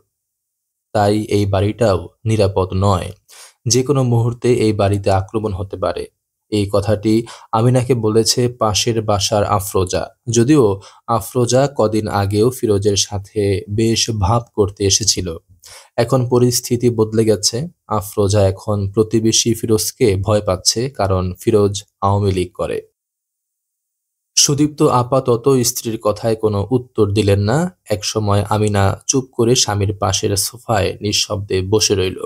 Speaker 1: তাই এই বাড়িটাও নিরাপদ নয়। যে কোনো মুহূর্তে এই বাড়িতে আক্রমণ হতে পারে। এই কথাটি আমিনাকে বলেছে পাশের বাসার আফরোজা। যদিও আফরোজা কদিন আগেও ফিরোজের সাথে বেশ ভাব করতে এসেছিল। এখন পরিস্থিতি বদলে গেছে। আফরোজা এখন প্রতিবেশী ফিরোজকে ভয় পাচ্ছে, কারণ ফিরোজ আওয়ামী লীগ করে। সুদীপ্ত আপাতত স্ত্রীর কথায় কোনো উত্তর দিলেন না। একসময় আমিনা চুপ করে স্বামীর পাশের সোফায় নিঃশব্দে বসে রইল।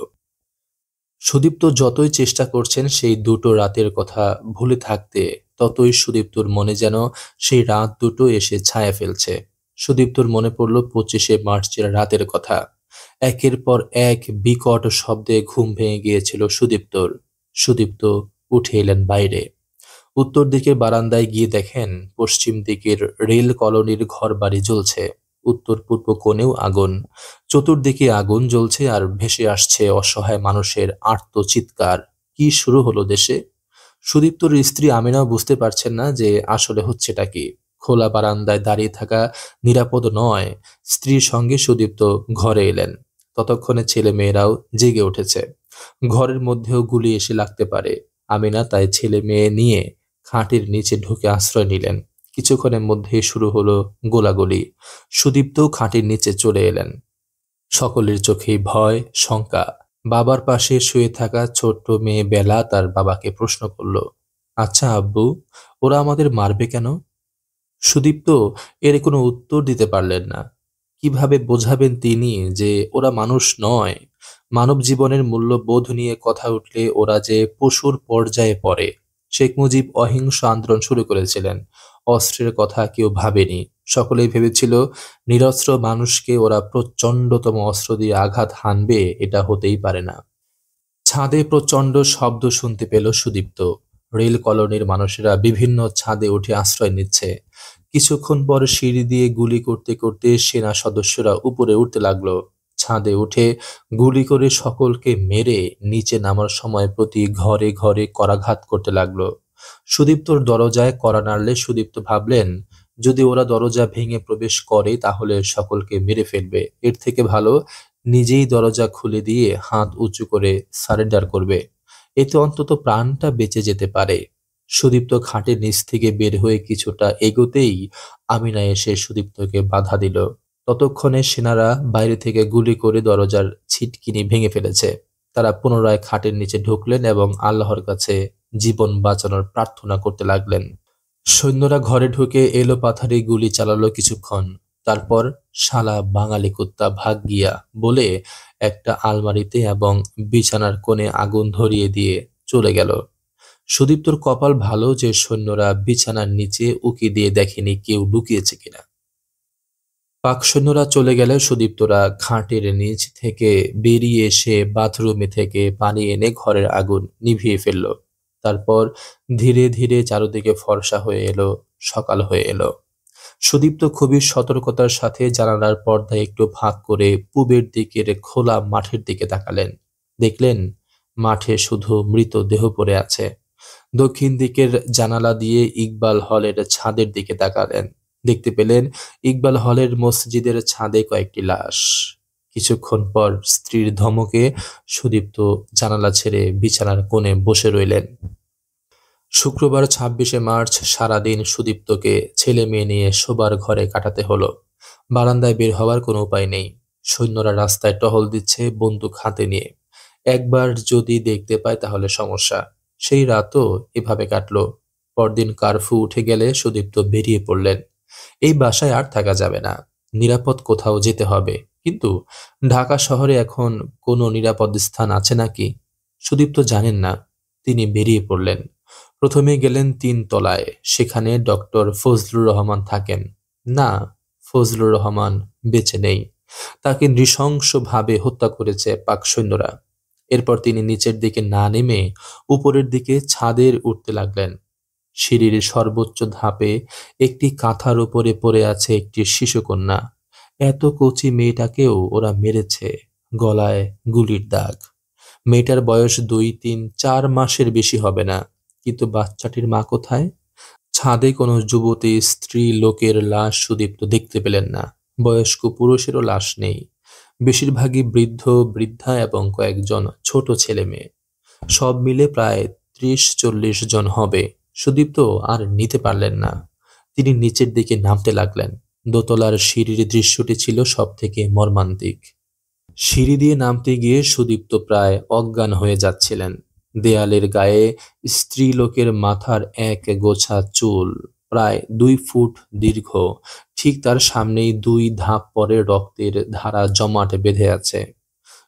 Speaker 1: সুদীপ্ত যতই চেষ্টা করছেন সেই দুটো রাতের কথা ভুলে থাকতে, ততই সুদীপ্তর মনে যেন সেই রাত দুটো এসে ছায়া ফেলছে। সুদীপ্তর মনে পড়ল ২৫শে মার্চের রাতের কথা। একের পর এক বিকট শব্দে ঘুম ভেঙে গিয়েছিল সুদীপ্তর। সুদীপ্ত উঠে এলেন বাইরে। উত্তর দিকের বারান্দায় গিয়ে দেখেন পশ্চিম দিকের রেল কলোনির ঘরবাড়ি জ্বলছে। উত্তর পূর্ব কোণেও আগুন। চতুর্দিকে আগুন জ্বলছে আর ভেসে আসছে অসহায় মানুষের আর্ত চিৎকার। কি শুরু হলো দেশে? সুদীপ্তর স্ত্রী আমিনাও বুঝতে পারছেন না যে আসলে হচ্ছেটা কি। খোলা বারান্দায় দাঁড়িয়ে থাকা নিরাপদ নয়। স্ত্রীর সঙ্গে সুদীপ্ত ঘরে এলেন। ততক্ষণে ছেলে মেয়েরাও জেগে উঠেছে। ঘরের মধ্যেও গুলি এসে লাগতে পারে। আমিনা তাই ছেলে মেয়ে নিয়ে খাটের নিচে ঢুকে আশ্রয় নিলেন। কিছুক্ষণের মধ্যেই শুরু হলো গোলাগুলি। সুদীপ্তও খাটের নিচে চলে এলেন। সকলের চোখেই ভয়, শঙ্কা। বাবার পাশে শুয়ে থাকা ছোট্ট মেয়ে বেলা তার বাবাকে প্রশ্ন করল, আচ্ছা আব্বু, ওরা আমাদের মারবে কেন? সুদীপ্ত এর কোনো উত্তর দিতে পারলেন না। কিভাবে বোঝাবেন তিনি যে ওরা মানুষ নয়? মানব জীবনের মূল্যবোধ নিয়ে কথা উঠলে ওরা যে পশুর পর্যায়ে পড়ে। শেখ মুজিব অহিংস আন্দোলন শুরু করেছিলেন। অস্ত্রের কথা কেউ ভাবেনি। সকলেই ভেবেছিল নিরস্ত্র মানুষকে ওরা প্রচণ্ডতম অস্ত্র দিয়ে আঘাত হানবে, এটা হতেই পারে না। ছাদে প্রচণ্ড শব্দ শুনতে পেল সুদীপ্ত। রেল কলোনির মানুষেরা বিভিন্ন ছাদে উঠে আশ্রয় নিচ্ছে। কিছুক্ষণ পর সিঁড়ি দিয়ে গুলি করতে করতে সেনা সদস্যরা উপরে উঠতে লাগলো। ছাদে উঠে গুলি করে সকলকে মেরে নিচে নামার সময় প্রতি ঘরে ঘরে করাঘাত করতে লাগলো। সুদীপ্তর দরজায় কড়া নাড়লে সুদীপ্ত ভাবলেন, যদি ওরা দরজা ভেঙে প্রবেশ করে তাহলে সকলকে মেরে ফেলবে। এর থেকে ভালো নিজেই দরজা খুলে দিয়ে হাত উঁচু করে সারেন্ডার করবে। এতে অন্তত প্রাণটা বেঁচে যেতে পারে। সুদীপ্ত খাটের নিচ থেকে বের হয়ে কিছুটা এগোতেই আমিনা এসে সুদীপ্তকে বাধা দিল। ততক্ষণে সেনারা বাইরে থেকে গুলি করে দরজার ছিটকিনি ভেঙে ফেলেছে। তারা পুনরায় খাটের নিচে ঢুকলেন এবং আল্লাহর কাছে জীবন বাঁচানোর প্রার্থনা করতে লাগলেন। সৈন্যরা ঘরে ঢুকে এলোপাথারি গুলি চালালো কিছুক্ষণ। তারপর শালা বাঙালি কুত্তা ভাগ গিয়া বলে একটা আলমারিতে এবং বিছানার কোণে আগুন ধরিয়ে দিয়ে চলে গেল। সুদীপ্তর কপাল ভালো যে সৈন্যরা বিছানার নিচে উকি দিয়ে দেখেনি কেউ লুকিয়েছে কিনা। পাক সৈন্যরা চলে গেলে সুদীপ্তরা খাটের নিচ থেকে বেরিয়ে এসে বাথরুমে থেকে পানি এনে ঘরের আগুন নিভিয়ে ফেলল। তারপর ধীরে ধীরে চারদিকে ফর্সা হয়ে এলো, সকাল হয়ে এলো। সুদীপ্ত খুবই সতর্কতার সাথে জানালার পর্দা একটু ফাঁক করে পূবের দিকের খোলা মাঠের দিকে তাকালেন। দেখলেন মাঠে শুধু মৃতদেহ পড়ে আছে। দক্ষিণ দিকের জানালা দিয়ে ইকবাল হলের ছাদের দিকে তাকালেন। দেখতে পেলেন ইকবাল হলের মসজিদের ছাদে কয়েকটি লাশ। কিছুক্ষণ পর স্ত্রীর ধমকে সুদীপ্ত জানালা ছেড়ে বিছানার কোণে বসে রইলেন। শুক্রবার ২৬শে মার্চ সারাদিন সুদীপ্তকে ছেলে মেয়ে নিয়ে শোবার ঘরে কাটাতে হলো। বারান্দায় বের হওয়ার কোনো উপায় নেই। সৈন্যরা রাস্তায় টহল দিচ্ছে বন্দুক হাতে নিয়ে। একবার যদি দেখতে পায় তাহলে সমস্যা। সেই রাতও এভাবে কাটলো। পরদিন কারফিউ উঠে গেলে সুদীপ্ত বেরিয়ে পড়লেন। এই বাসায় আর থাকা যাবে না, নিরাপদ কোথাও যেতে হবে। কিন্তু ঢাকা শহরে এখন কোনো নিরাপদ স্থান আছে নাকি? সুদীপ্ত জানেন না। তিনি বেরিয়ে পড়লেন। প্রথমে গেলেন ৩ তলায়। সেখানে ডক্টর ফজলুর রহমান থাকেন। না, ফজলুর রহমান বেঁচে নেই। তাকে নৃশংসভাবে হত্যা করেছে পাক সৈন্যরা। এরপর তিনি নিচের দিকে না নেমে উপরের দিকে ছাদের উঠতে লাগলেন। সিঁড়ির সর্বোচ্চ ধাপে একটি কাঁথার উপরে পড়ে আছে একটি শিশুকন্যা। এত কচি মেয়েটাকেও ওরা মেরেছে, গলায় গুলির দাগ। মেয়েটার বয়স ২, ৩, ৪ মাসের বেশি হবে না। কিন্তু বাচ্চাটির মা কোথায়? ছাদে কোনো যুবতী স্ত্রী লোকের লাশ সুদীপ্ত দেখতে পেলেন না। বয়স্ক পুরুষেরও লাশ নেই। বেশিরভাগই বৃদ্ধ, বৃদ্ধা এবং কয়েকজন ছোট ছেলে মেয়ে। সব মিলে প্রায় ৩০-৪০ জন হবে। সুদীপ্ত আর নিতে পারলেন না। তিনি নিচের দিকে নামতে লাগলেন। দোতলার সিঁড়ির দৃশ্যটি ছিল সব থেকে মর্মান্তিক। সিঁড়ি দিয়ে নামতে গিয়ে সুদীপ্ত প্রায় অজ্ঞান হয়ে যাচ্ছিলেন। দেয়ালের গায়ে স্ত্রীলোকের মাথার এক গোছা চুল, প্রায় ২ ফুট দীর্ঘ। ঠিক তার সামনেই ২ ধাপ পরে রক্তের ধারা জমাট বেঁধে আছে।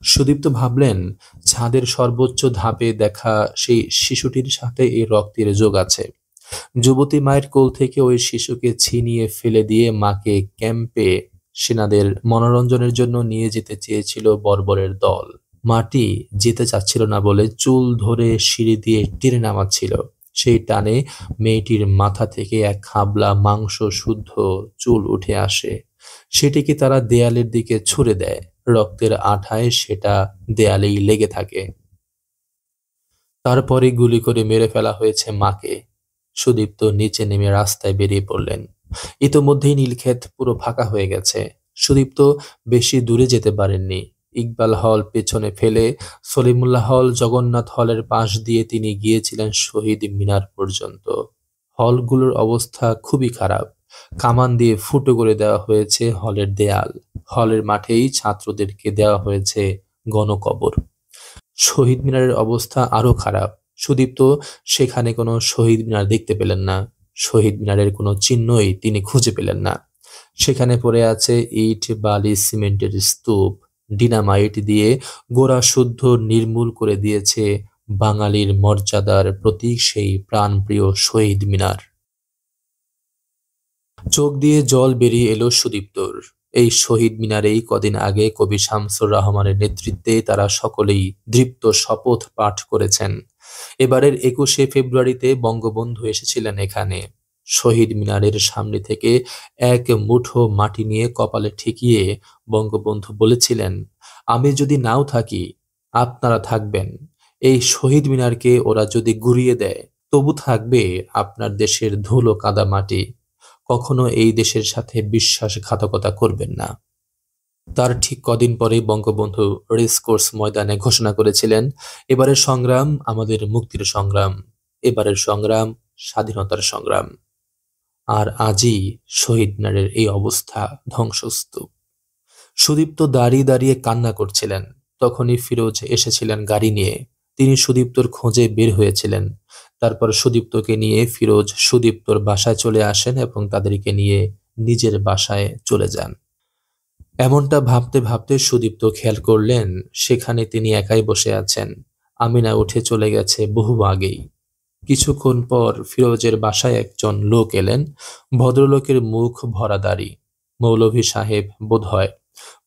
Speaker 1: সুদীপ্ত ভাবলেন, ছাদের সর্বোচ্চ ধাপে দেখা সেই শিশুটির সাথে এই রক্তের যোগ আছে। যুবতী মায়ের কোল থেকে ওই শিশুকে ছিনিয়ে ফেলে দিয়ে মাকে ক্যাম্পে সেনাদের মনোরঞ্জনের জন্য নিয়ে যেতে চেয়েছিল বর্বরের দল। মাটি যেতে চাচ্ছিল না বলে চুল ধরে সিঁড়ি দিয়ে টেনে নামাচ্ছিল। সেই টানে মেয়েটির মাথা থেকে এক খাবলা মাংস শুদ্ধ চুল উঠে আসে। সেটিকে তারা দেয়ালের দিকে ছুঁড়ে দেয়। রক্তের আঠায় সেটা দেয়ালেই লেগে থাকে। তারপরে গুলি করে মেরে ফেলা হয়েছে মাকে। সুদীপ্ত নিচে নেমে রাস্তায় বেরিয়ে পড়লেন। ইতোমধ্যেই নীলক্ষেত পুরো ফাঁকা হয়ে গেছে। সুদীপ্ত বেশি দূরে যেতে পারেননি। ইকবাল হল পেছনে ফেলে সলিমুল্লাহ হল, জগন্নাথ হলের পাশ দিয়ে তিনি গিয়েছিলেন শহীদ মিনার পর্যন্ত। হলগুলোর অবস্থা খুবই খারাপ। কামান দিয়ে ফুটো করে দেওয়া হয়েছে হলের দেয়াল। হলের মাঠেই ছাত্রদেরকে দেওয়া হয়েছে গণকবর। শহীদ মিনারের অবস্থা আরো খারাপ। সুদীপ্ত সেখানে কোনো শহীদ মিনার দেখতে পেলেন না। শহীদ মিনারের কোনো চিহ্নই তিনি খুঁজে পেলেন না। সেখানে পড়ে আছে ইট, বালি, সিমেন্টের স্তূপ। ডিনামাইট দিয়ে গোড়া শুদ্ধ নির্মূল করে দিয়েছে বাঙালির মর্যাদার প্রতীক সেই প্রাণপ্রিয় শহীদ মিনার। চোখ দিয়ে জল বেরিয়ে এলো সুদীপ্তর। এই শহীদ মিনারেই কদিন আগে কবি শামসুর রহমানের নেতৃত্বে তারা সকলেই দৃপ্ত শপথ পাঠ করেছেন। এবারের ২১শে ফেব্রুয়ারিতে বঙ্গবন্ধু এসেছিলেন এখানে। শহীদ মিনারের সামনে থেকে এক মুঠো মাটি নিয়ে কপালে ঠেকিয়ে বঙ্গবন্ধু বলেছিলেন, আমি যদি নাও থাকি, আপনারা থাকবেন। এই শহীদ মিনারকে ওরা যদি গুঁড়িয়ে দেয়, তবু থাকবে আপনার দেশের ধুলো কাদা মাটি। কখনো এই দেশের সাথে বিশ্বাসঘাতকতা করবেন না। তার ঠিক কদিন পরেই বঙ্গবন্ধু রেসকোর্স ময়দানে ঘোষণা করেছিলেন, এবারের সংগ্রাম আমাদের মুক্তির সংগ্রাম, এবারের সংগ্রাম স্বাধীনতার সংগ্রাম। আর আজই শহীদ মিনারের এই অবস্থা, ধ্বংসস্তূপ। সুদীপ্ত দাঁড়িয়ে দাঁড়িয়ে কান্না করছিলেন। তখনই ফিরোজ এসেছিলেন গাড়ি নিয়ে। তিনি সুদীপ্তর খোঁজে বের হয়েছিলেন। তারপর সুদীপ্তকে নিয়ে ফিরোজ সুদীপ্তর বাসায় চলে আসেন এবং তাদেরকে নিয়ে নিজের বাসায় চলে যান। এমনটা ভাবতে ভাবতে সুদীপ্ত খেয়াল করলেন সেখানে তিনি একাই বসে আছেন। আমিনা উঠে চলে গেছে বহু আগেই। কিছুক্ষণ পর ফিরোজের বাসায় একজন লোক এলেন। ভদ্রলোকের মুখ ভরা দাড়ি, মৌলভী সাহেব বোধহয়,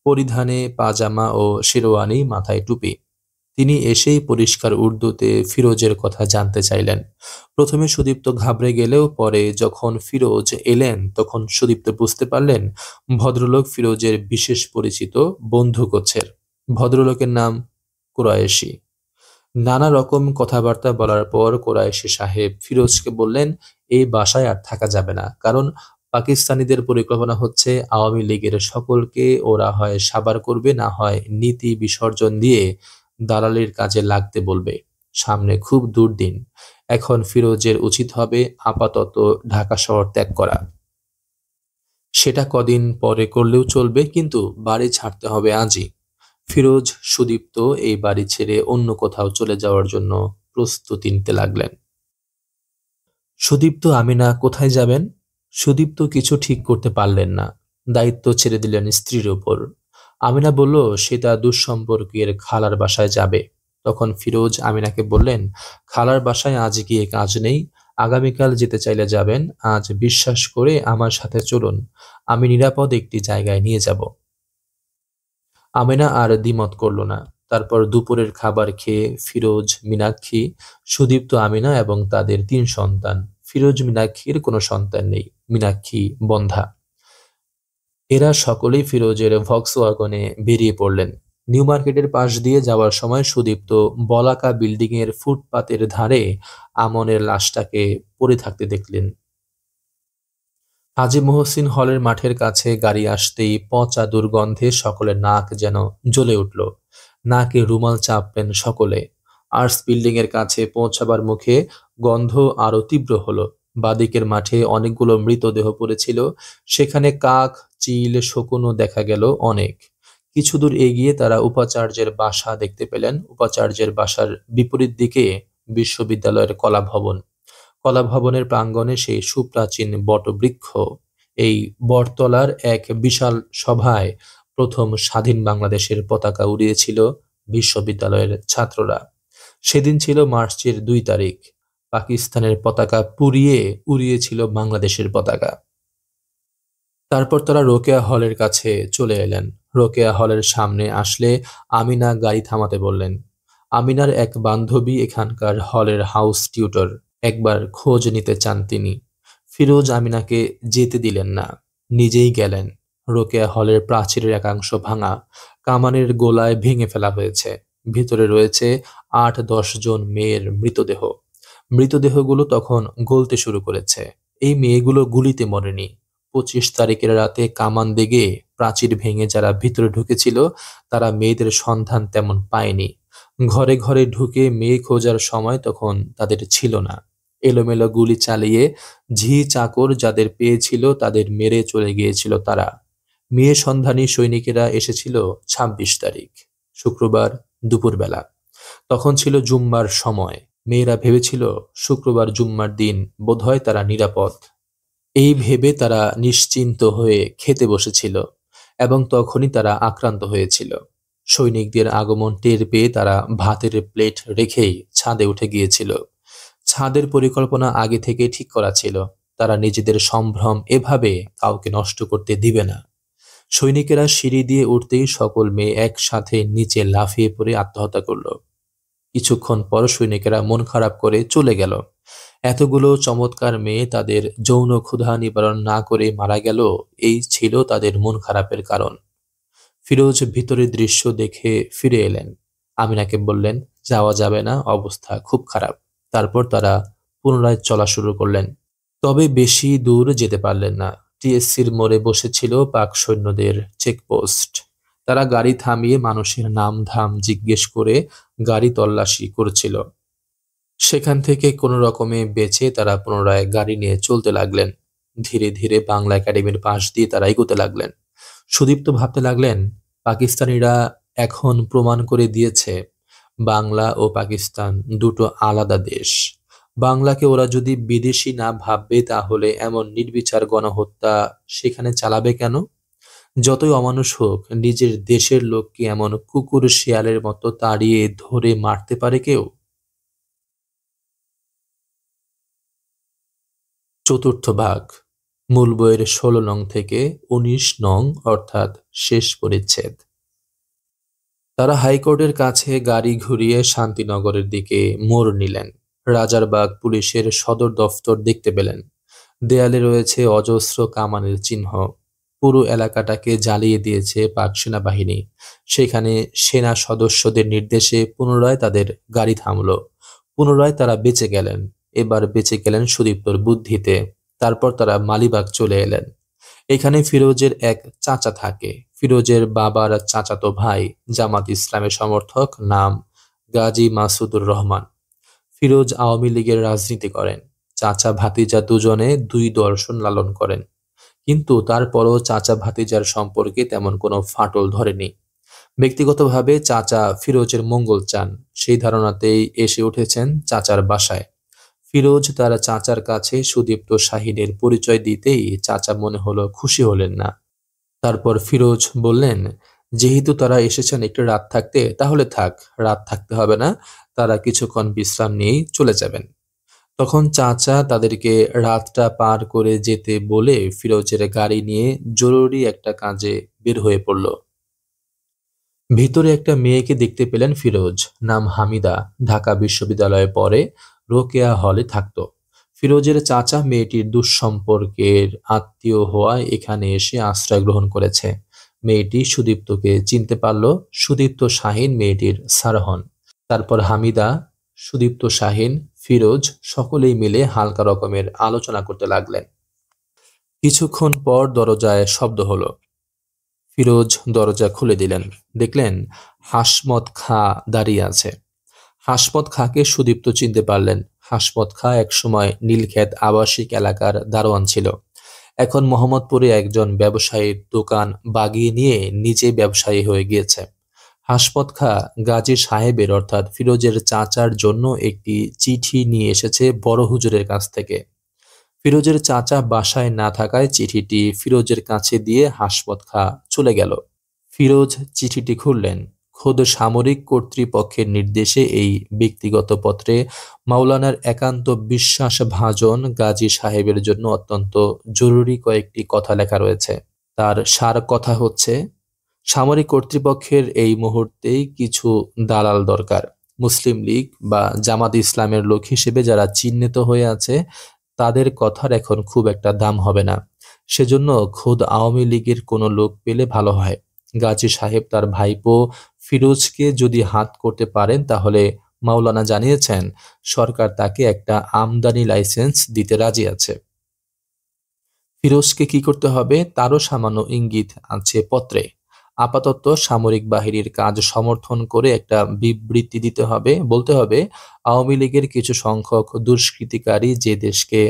Speaker 1: পরিধানে পাজামা ও শেরওয়ানি, মাথায় টুপি। তিনি এসেই পরিষ্কার উর্দুতে ফিরোজের কথা জানতে চাইলেন। প্রথমে সুদীপ্ত ঘাবড়ে গেলেও পরে যখন ফিরোজ এলেন তখন সুদীপ্ত বুঝতে পারলেন ভদ্রলোক ফিরোজের বিশেষ পরিচিত বন্ধু গোছের। ভদ্রলোকের নাম কুরায়েশি। নানা রকম কথাবার্তা বলার পর কুরায়েশি সাহেব ফিরোজকে বললেন, এই বাসায় আর থাকা যাবে না, কারণ পাকিস্তানিদের পরিকল্পনা হচ্ছে আওয়ামী লীগের সকলকে ওরা হয় সাবার করবে, না হয় নীতি বিসর্জন দিয়ে দালালির কাজে লাগতে বলবে। সামনে খুব দুর্দিন। এখন ফিরোজের উচিত হবে আপাতত ঢাকা শহর ত্যাগ করা। সেটা কদিন পরে করলেও চলবে, কিন্তু বাড়ি ছাড়তে হবে আজই। ফিরোজ, সুদীপ্ত এই বাড়ি ছেড়ে অন্য কোথাও চলে যাওয়ার জন্য প্রস্তুতি নিতে লাগলেন। সুদীপ্ত, আমিনা কোথায় যাবেন? সুদীপ্ত কিছু ঠিক করতে পারলেন না। দায়িত্ব ছেড়ে দিলেন স্ত্রীর ওপর। আমিনা বলল সে তার দুঃসম্পর্কের খালার বাসায় যাবে। তখন ফিরোজ আমিনাকে বললেন, খালার বাসায় আজ গিয়ে কাজ নেই, আগামীকাল যেতে চাইলে যাবেন, আজ বিশ্বাস করে আমার সাথে চলুন, আমি নিরাপদ একটি জায়গায় নিয়ে যাব। আমিনা আর দ্বিমত করল না। তারপর দুপুরের খাবার খেয়ে ফিরোজ, মীনাক্ষী, সুদীপ্ত, আমিনা এবং তাদের ৩ সন্তান। ফিরোজ মীনাক্ষীর কোনো সন্তান নেই, মীনাক্ষী বন্ধ্যা। এরা সকলেই ফিরোজের ভক্সওয়াগনে বেরিয়ে পড়লেন। নিউ মার্কেটের পাশ দিয়ে যাওয়ার সময় সুদীপ্ত বলাকা বিল্ডিংয়ের ফুটপাতের ধারে আমনের লাশটাকে পড়ে থাকতে দেখলেন। হাজী মহসিন হলের মাঠের কাছে গাড়ি আসতেই পচা দুর্গন্ধে সকলের নাক যেন জ্বলে উঠল। নাকে রুমাল চাপলেন সকলে। আর্টস বিল্ডিং এর কাছে পৌঁছাবার মুখে গন্ধ আরো তীব্র হলো। বাদিকের মাঠে অনেকগুলো মৃতদেহ পড়েছিল। সেখানে কাক, চিল, শকুনও দেখা গেল অনেক। কিছু দূর এগিয়ে তারা উপাচার্যের বাসা দেখতে পেলেন। উপাচার্যের বাসার বিপরীত দিকে বিশ্ববিদ্যালয়ের কলা ভবন। কলা ভবনের প্রাঙ্গণে সেই সুপ্রাচীন বটবৃক্ষ। এই বটতলার এক বিশাল সভায় প্রথম স্বাধীন বাংলাদেশের পতাকা উড়িয়েছিল বিশ্ববিদ্যালয়ের ছাত্ররা। সেদিন ছিল মার্চের ২ তারিখ। পাকিস্তানের পতাকা পুড়িয়ে উড়িয়েছিল বাংলাদেশের পতাকা। তারপর তারা রোকেয়া হলের কাছে চলে এলেন। রোকেয়া হলের সামনে আসলে আমিনা গাড়ি থামাতে বললেন। আমিনার এক বান্ধবী এখানকার হলের হাউস টিউটর, একবার খোঁজ নিতে চান তিনি। ফিরোজ আমিনাকে যেতে দিলেন না, নিজেই গেলেন। রোকেয়া হলের প্রাচীরের একাংশ ভাঙা, কামানের গোলায় ভেঙে ফেলা হয়েছে। ভিতরে রয়েছে ৮-১০ জন মেয়ের মৃতদেহ। মৃতদেহগুলো তখন গলতে শুরু করেছে। এই মেয়েগুলো গুলিতে মরেনি। ২৫ তারিখের রাতে কামান দেগে প্রাচীর ভেঙে যারা ভিতরে ঢুকেছিল তারা মেয়েদের সন্ধান তেমন পায়নি। ঘরে ঘরে ঢুকে মেয়ে খোঁজার সময় তখন তাদের ছিল না। এলোমেলো গুলি চালিয়ে ঝি চাকর যাদের পেয়েছিল তাদের মেরে চলে গিয়েছিল তারা। মেয়ে সন্ধানী সৈনিকেরা এসেছিল ২৬ তারিখ, শুক্রবার দুপুরবেলা। তখন ছিল জুম্মার সময়। মেয়েরা ভেবেছিল শুক্রবার জুম্মার দিন বোধহয় তারা নিরাপদ। এই ভেবে তারা নিশ্চিন্ত হয়ে খেতে বসেছিল এবং তখনই তারা আক্রান্ত হয়েছিল। সৈনিকদের আগমন টের পেয়ে তারা ভাতের প্লেট রেখেই ছাদে উঠে গিয়েছিল। ছাদের পরিকল্পনা আগে থেকে ঠিক করা ছিল। তারা নিজেদের সম্ভ্রম এভাবে কাউকে নষ্ট করতে দিবে না। সৈনিকেরা সিঁড়ি দিয়ে উঠতেই সকল মেয়ে একসাথে নিচে লাফিয়ে পড়ে আত্মহত্যা করল। কিছুক্ষণ পর সৈনিকেরা মন খারাপ করে চলে গেল। এতগুলো চমৎকার মেয়ে তাদের যৌন ক্ষুধা নিবারণ না করে মারা গেল, এই ছিল তাদের মন খারাপের কারণ। ফিরোজ ভিতরের দৃশ্য দেখে ফিরে এলেন। আমিনাকে বললেন, যাওয়া যাবে না, অবস্থা খুব খারাপ। তারপর তারা পুনরায় চলা শুরু করলেন। তবে বেশি দূর যেতে পারলেন না। টিএসসির মোড়ে বসেছিল পাক সৈন্যদের চেকপোস্ট। তারা গাড়ি থামিয়ে মানুষের নাম ধাম জিজ্ঞেস করে গাড়ি তল্লাশি করছিল। সেখান থেকে কোনো রকমে বেঁচে তারা পুনরায় গাড়ি নিয়ে চলতে লাগলেন। ধীরে ধীরে বাংলা একাডেমির পাশ দিয়ে তারা এগোতে লাগলেন। সুদীপ্ত ভাবতে লাগলেন, পাকিস্তানিরা এখন প্রমাণ করে দিয়েছে বাংলা ও পাকিস্তান দুটো আলাদা দেশ। বাংলাকে ওরা যদি বিদেশি না ভাববে তাহলে এমন নির্বিচার গণহত্যা সেখানে চালাবে কেন? যতই অমানুষ হোক, নিজের দেশের লোককে এমন কুকুর শিয়ালের মতো তাড়িয়ে ধরে মারতে পারে কেউ? চতুর্থ ভাগ, মূল বইয়ের ১৬ নং থেকে ১৯ নং অর্থাৎ শেষ পরিচ্ছেদ। তারা হাইকোর্টের কাছে গাড়ি ঘুরিয়ে শান্তিনগরের দিকে মোড় নিলেন। রাজারবাগ পুলিশের সদর দফতর দেখতে পেলেন। দেয়ালে রয়েছে অজস্র কামানের চিহ্ন। পুরো এলাকাটাকে জ্বালিয়ে দিয়েছে পাক সেনাবাহিনী। সেখানে সেনা সদস্যদের নির্দেশে পুনরায় তাদের গাড়ি থামল। পুনরায় তারা বেঁচে গেলেন। এবার বেঁচে গেলেন সুদীপ্তর বুদ্ধিতে। তারপর তারা মালিবাগ চলে এলেন। এখানে ফিরোজের এক চাচা থাকে। ফিরোজের বাবার চাচাতো ভাই জামাত ইসলামের সমর্থক, নাম গাজী মাসুদুর রহমান। ফিরোজ আওয়ামী লীগের রাজনীতি করেন। চাচা ভাতিজা দুজনে দুই দর্শন লালন করেন, কিন্তু তারপরও চাচা ভাতিজার সম্পর্কে তেমন কোনো ফাটল ধরেনি। ব্যক্তিগতভাবে চাচা ফিরোজের মঙ্গল চান, সেই ধারণাতেই এসে উঠেছেন চাচার বাসায়। ফিরোজ তার চাচার কাছে সুদীপ্ত শাহিনের পরিচয় দিতেই চাচা মনে হলো খুশি হলেন না। তারপর ফিরোজ বললেন, যেহেতু তারা এসেছেন একটু রাত থাকতে, তাহলে থাক, রাত থাকতে হবে না, তারা কিছুক্ষণ বিশ্রাম নিয়েই চলে যাবেন। তখন চাচা তাদেরকে রাতটা পার করে যেতে বলে ফিরোজের গাড়ি নিয়ে জরুরি একটা কাজে বের হয়ে পড়ল। ভিতরে একটা মেয়েকে দেখতে পেলেন ফিরোজ, নাম হামিদা, ঢাকা বিশ্ববিদ্যালয়ে পড়ে, রোকেয়া হলে থাকতো। ফিরোজের চাচা মেয়েটির দুঃসম্পর্কের আত্মীয় হওয়ায় এখানে এসে আশ্রয় গ্রহণ করেছে। মেয়েটি সুদীপ্তকে চিনতে পারল। সুদীপ্ত শাহিন মেয়েটির স্যার হন। তারপর হামিদা, সুদীপ্ত শাহিন, ফিরোজ সকলেই মিলে হালকা রকমের আলোচনা করতে লাগলেন। কিছুক্ষণ পর দরজায় শব্দ হলো। ফিরোজ দরজা খুলে দিলেন। দেখলেন হাসমত খাঁ দাঁড়িয়ে আছে। হাসমত খাঁকে সুদীপ্ত চিনতে পারলেন। হাসমত খাঁ একসময় নীলক্ষেত আবাসিক এলাকার দারোয়ান ছিল। এখন মোহাম্মদপুরে একজন ব্যবসায়ীর দোকান বাগিয়ে নিয়ে নিজে ব্যবসায়ী হয়ে গিয়েছে। হাসমত খাঁ গাজী সাহেবের অর্থাৎ ফিরোজের চাচার জন্য একটি চিঠি নিয়ে এসেছে বড় হুজুরের কাছ থেকে। ফিরোজের চাচা বাসায় না থাকায় চিঠিটি ফিরোজের কাছে দিয়ে হাসমত খাঁ চলে গেল। ফিরোজ চিঠিটি খুললেন। খোদ সামরিক কর্তৃপক্ষের নির্দেশে এই ব্যক্তিগত পত্রে মাওলানার একান্ত বিশ্বাসভাজন গাজী সাহেবের জন্য অত্যন্ত জরুরি কয়েকটি কথা লেখা রয়েছে। তার সার কথা হচ্ছে, সামরিক কর্তৃপক্ষের এই মুহূর্তেই কিছু দালাল দরকার। মুসলিম লীগ বা জামাত ইসলামের লোক হিসেবে যারা চিহ্নিত হয়ে আছে, তাদের কথার এখন খুব একটা দাম হবে না। সেজন্য খোদ আওয়ামী লীগের কোনো লোক পেলে ভালো হয়। গাজী সাহেব তার ভাইপো ফিরোজকে যদি হাত করতে পারেন, তাহলে মাওলানা জানিয়েছেন সরকার তাকে একটা আমদানি লাইসেন্স দিতে রাজি আছে। ফিরোজকে কি করতে হবে তারও সামান্য ইঙ্গিত আছে পত্রে। আপাতত সামরিক বাহিনীর কাজ সমর্থন করে একটা বিবৃতি দিতে হবে। বলতে হবে, আওয়ামী লীগের কিছু সংখ্যক দুষ্কৃতিকারী যে দেশকে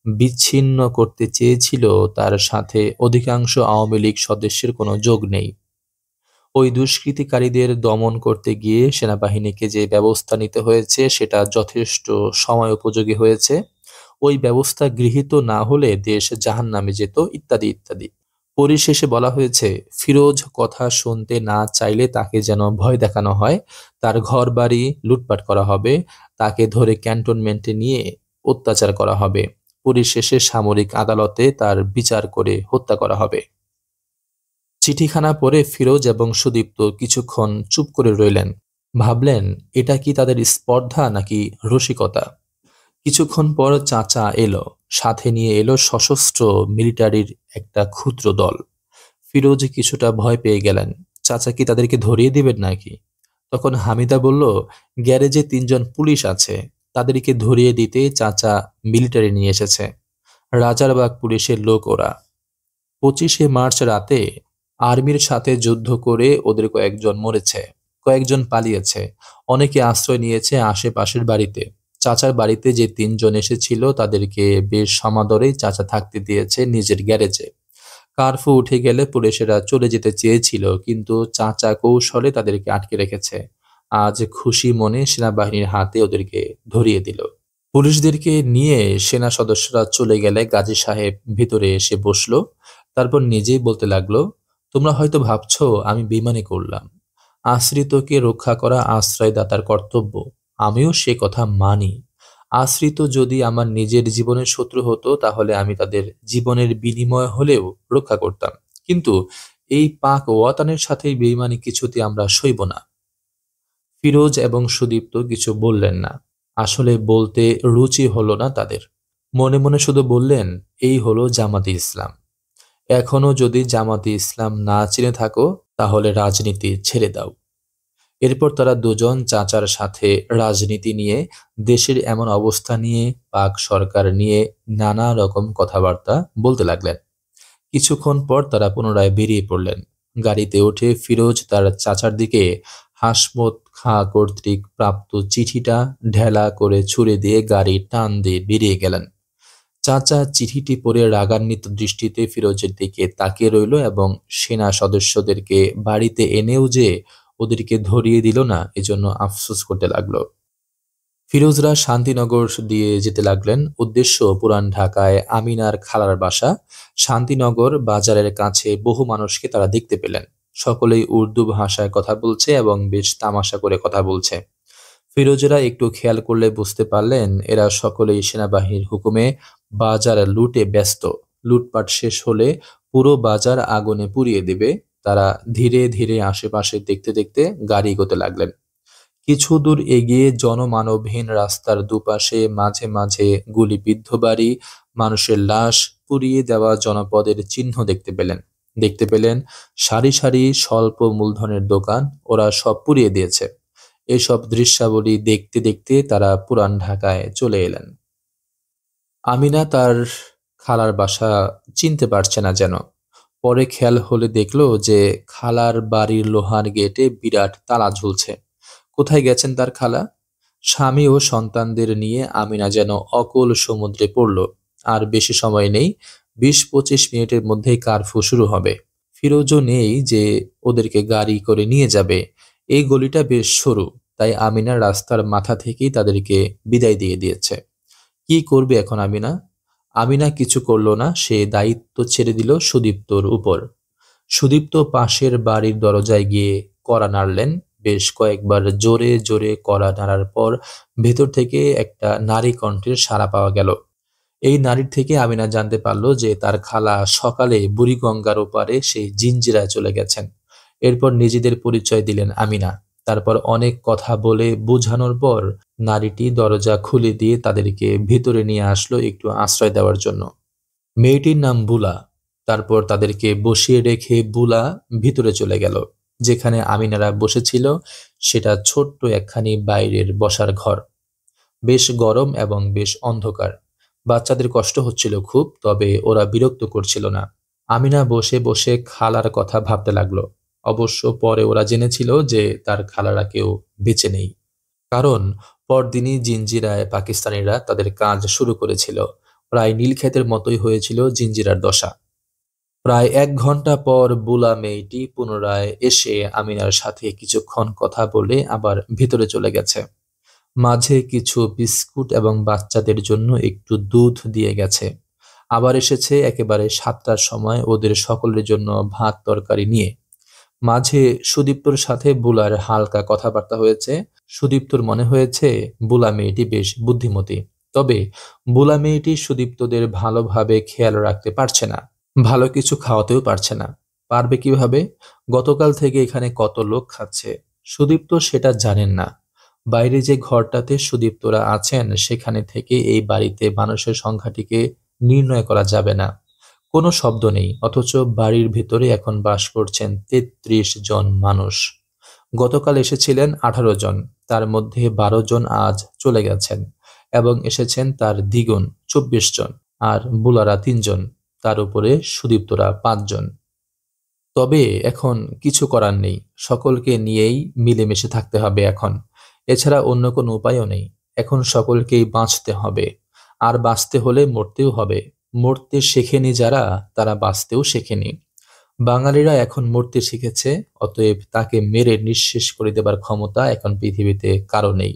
Speaker 1: বিচ্ছিন্ন করতে চেয়েছিল, তার সাথে অধিকাংশ আওয়ামী লীগ সদস্যের কোনো যোগ নেই। ওই দুষ্কৃতিকারীদের দমন করতে গিয়ে সেনাবাহিনীকে যে ব্যবস্থা নিতে হয়েছে, সেটা যথেষ্ট সময় উপযোগী হয়েছে। ওই ব্যবস্থা গৃহীত না হলে দেশ জাহান্নামে যেত, ইত্যাদি ইত্যাদি। পরিশেষে বলা হয়েছে, ফিরোজ কথা শুনতে না চাইলে তাকে যেন ভয় দেখানো হয়, তার ঘরবাড়ি লুটপাট করা হবে, তাকে ধরে ক্যান্টনমেন্টে নিয়ে অত্যাচার করা হবে, পরিশেষে সামরিক আদালতে তার বিচার করে হত্যা করা হবে। চিঠিখানা পড়ে ফিরোজ এবং সুদীপ্ত কিছুক্ষণ চুপ করে রইলেন। ভাবলেন, এটা কি তাদের স্পর্ধা নাকি রসিকতা? কিছুক্ষণ পর চাচা এলো। সাথে নিয়ে এলো সশস্ত্র মিলিটারির একটা ক্ষুদ্র দল। ফিরোজ কিছুটা ভয় পেয়ে গেলেন। চাচা কি তাদেরকে ধরিয়ে দিবেন নাকি? তখন হামিদা বলল, গ্যারেজে ৩ জন পুলিশ আছে, তাদেরকে ধরিয়ে দিতে চাচা মিলিটারি নিয়ে এসেছে। রাজারবাগ পুলিশের লোক ওরা। ২৫শে মার্চ রাতে আর্মির সাথে যুদ্ধ করে ওদের কয়েকজন মরেছে, কয়েকজন পালিয়েছে, অনেকে আশ্রয় নিয়েছে আশেপাশের বাড়িতে। চাচার বাড়িতে যে ৩ জন এসেছিল, তাদেরকে বেশ সমাদরেই চাচা থাকতে দিয়েছে নিজের গ্যারেজে। কারফিউ উঠে গেলে পুলিশেরা চলে যেতে চেয়েছিল, কিন্তু চাচা কৌশলে তাদেরকে আটকে রেখেছে। আজ খুশি মনে সেনাবাহিনীর হাতে ওদেরকে ধরিয়ে দিল। পুলিশদেরকে নিয়ে সেনা সদস্যরা চলে গেলে গাজী সাহেব ভিতরে এসে বসল। তারপর নিজেই বলতে লাগলো, তোমরা হয়তো ভাবছো আমি বেইমানি করলাম। আশ্রিতকে রক্ষা করা আশ্রয়দাতার কর্তব্য, আমিও সে কথা মানি। আশ্রিত যদি আমার নিজের জীবনের শত্রু হতো, তাহলে আমি তাদের জীবনের বিনিময় হলেও রক্ষা করতাম, কিন্তু এই পাক ওয়াতানের সাথেই বেইমানি কিছুতে আমরা সইব না। ফিরোজ এবং সুদীপ্ত কিছু বললেন না। আসলে বলতে রুচি হলো না তাদের। মনে মনে শুধু বললেন, এই হলো জামাতে ইসলাম। এখনো যদি জামাতে ইসলাম না চিনে থাকো, তাহলে রাজনীতি ছেড়ে দাও। এরপর তারা দুজন চাচার সাথে রাজনীতি নিয়ে, দেশের এমন অবস্থা নিয়ে, পাক সরকার নিয়ে নানা রকম কথাবার্তা বলতে লাগলেন। কিছুক্ষণ পর তারা পুনরায় বেরিয়ে পড়লেন। গাড়িতে উঠে ফিরোজ তার চাচার দিকে হাসমত খাঁ কর্তৃক প্রাপ্ত চিঠিটা ঢেলা করে ছুড়ে দিয়ে গাড়ি টান দিয়ে বেরিয়ে গেলেন। চাচা চিঠিটি পড়ে রাগান্বিত দৃষ্টিতে ফিরোজের দিকে তাকিয়ে রইল এবং সেনা সদস্যদেরকে বাড়িতে এনেও যে ওদেরকে ধরিয়ে দিল না, এজন্য আফসোস করতে লাগলো। ফিরোজরা শান্তিনগর দিয়ে যেতে লাগলেন। উদ্দেশ্য পুরান ঢাকায় আমিনার খালার বাসা। শান্তিনগর বাজারের কাছে বহু মানুষকে তারা দেখতে পেলেন। সকলেই উর্দু ভাষায় কথা বলছে এবং বেশ তামাশা করে কথা বলছে। ফিরোজেরা একটু খেয়াল করলে বুঝতে পারলেন এরা সকলেই সেনাবাহিনীর হুকুমে বাজার লুটে ব্যস্ত। লুটপাট শেষ হলে পুরো বাজার আগুনে পুড়িয়ে দেবে। তারা ধীরে ধীরে আশেপাশে দেখতে দেখতে গাড়ি এগোতে লাগলেন। কিছু দূর এগিয়ে জনমানবহীন রাস্তার দুপাশে মাঝে মাঝে গুলিবিদ্ধ বাড়ি, মানুষের লাশ, পুড়িয়ে দেওয়া জনপদের চিহ্ন দেখতে পেলেন সারি সারি স্বল্প মূলধনের দোকান, ওরা সব পুড়িয়ে দিয়েছে। এসব দৃশ্যাবলী দেখতে দেখতে তারা পুরান ঢাকায় চলে এলেন। আমিনা তার খালার বাসা চিনতে পারছে না যেন। পরে খেয়াল হলে দেখলো যে খালার বাড়ির লোহার গেটে বিরাট তালা ঝুলছে। কোথায় গেছেন তার খালা? স্বামী ও সন্তানদের নিয়ে আমিনা যেন অকূল সমুদ্রে পড়ল। আর বেশি সময় নেই, ২০-২৫ মিনিটের মধ্যেই কারফিউ শুরু হবে। ফিরোজও নেই যে ওদেরকে গাড়ি করে নিয়ে যাবে। এই গলিটা বেশ সরু, তাই আমিনা রাস্তার মাথা থেকেই তাদেরকে বিদায় দিয়ে দিয়েছে। কি করবে এখন আমিনা? আমিনা কিছু করল না, সে দায়িত্ব ছেড়ে দিল সুদীপ্তর উপর। সুদীপ্ত পাশের বাড়ির দরজায় গিয়ে কড়া নাড়লেন। বেশ কয়েকবার জোরে জোরে কড়া নাড়ার পর ভেতর থেকে একটা নারী কণ্ঠের সাড়া পাওয়া গেল। এই নারীর থেকে আমিনা জানতে পারল যে তার খালা সকালে বুড়িগঙ্গার ওপারে সেই জিঞ্জিরায় চলে গেছেন। এরপর নিজেদের পরিচয় দিলেন আমিনা। তারপর অনেক কথা বলে বোঝানোর পর নারীটি দরজা খুলে দিয়ে তাদেরকে ভেতরে নিয়ে আসলো একটু আশ্রয় দেওয়ার জন্য। মেয়েটির নাম বুলা। তারপর তাদেরকে বসিয়ে রেখে বুলা ভিতরে চলে গেল। যেখানে আমিনারা বসেছিল সেটা ছোট্ট একখানি বাইরের বসার ঘর। বেশ গরম এবং বেশ অন্ধকার। বাচ্চাদের কষ্ট হচ্ছিল খুব, তবে ওরা বিরক্ত করছিল না। আমিনা বসে বসে খালার কথা ভাবতে লাগলো। অবশ্য পরে ওরা জেনেছিল যে তার খালারা কেউ বেঁচে নেই। কারণ পরদিনই জিঞ্জিরায় পাকিস্তানিরা তাদের কাজ শুরু করেছিল। প্রায় নীলক্ষেতের মতোই হয়েছিল জিঞ্জিরার দশা। প্রায় ১ ঘন্টা পর বুলা মেয়েটি পুনরায় এসে আমিনার সাথে কিছুক্ষণ কথা বলে আবার ভেতরে চলে গেছে। মাঝে কিছু বিস্কুট এবং বাচ্চাদের জন্য একটু দুধ দিয়ে গেছে। আবার এসেছে একেবারে ৭টার সময় ওদের সকলের জন্য ভাত তরকারি নিয়ে। মাঝে সুদীপ্তর সাথে বুলার হালকা কথাবার্তা হয়েছে। সুদীপ্তর মনে হয়েছে বুলা মেয়েটি বেশ বুদ্ধিমতী। তবে বুলা মেয়েটি সুদীপ্তদের ভালোভাবে খেয়াল রাখতে পারছে না, ভালো কিছু খাওয়াতেও পারছে না। পারবে কিভাবে? গতকাল থেকে এখানে কত লোক খাচ্ছে, সুদীপ্ত সেটা জানেন না। বাইরে যে ঘরটাতে সুদীপ্তরা আছেন সেখানে থেকে এই বাড়িতে মানুষের সংখ্যাটিকে নির্ণয় করা যাবে না। কোনো শব্দ নেই, অথচ বাড়ির ভেতরে এখন বাস করছেন ৩৩ জন মানুষ। গতকাল এসেছিলেন ১৮ জন, তার মধ্যে ১২ জন আজ চলে গেছেন এবং এসেছেন তার দ্বিগুণ ২৪ জন। আর বুলারা ৩ জন, তার উপরে সুদীপ্তরা ৫ জন। তবে এখন কিছু করার নেই, সকলকে নিয়েই মিলেমিশে থাকতে হবে এখন। এছাড়া অন্য কোনো উপায়ও নেই। এখন সকলকেই বাঁচতে হবে, আর বাঁচতে হলে মরতেও হবে। মরতে শেখেনি যারা, তারা বাঁচতেও শেখেনি। বাঙালিরা এখন মরতে শিখেছে, অতএব তাকে মেরে নিঃশেষ করে দেবার ক্ষমতা এখন পৃথিবীতে কারো নেই।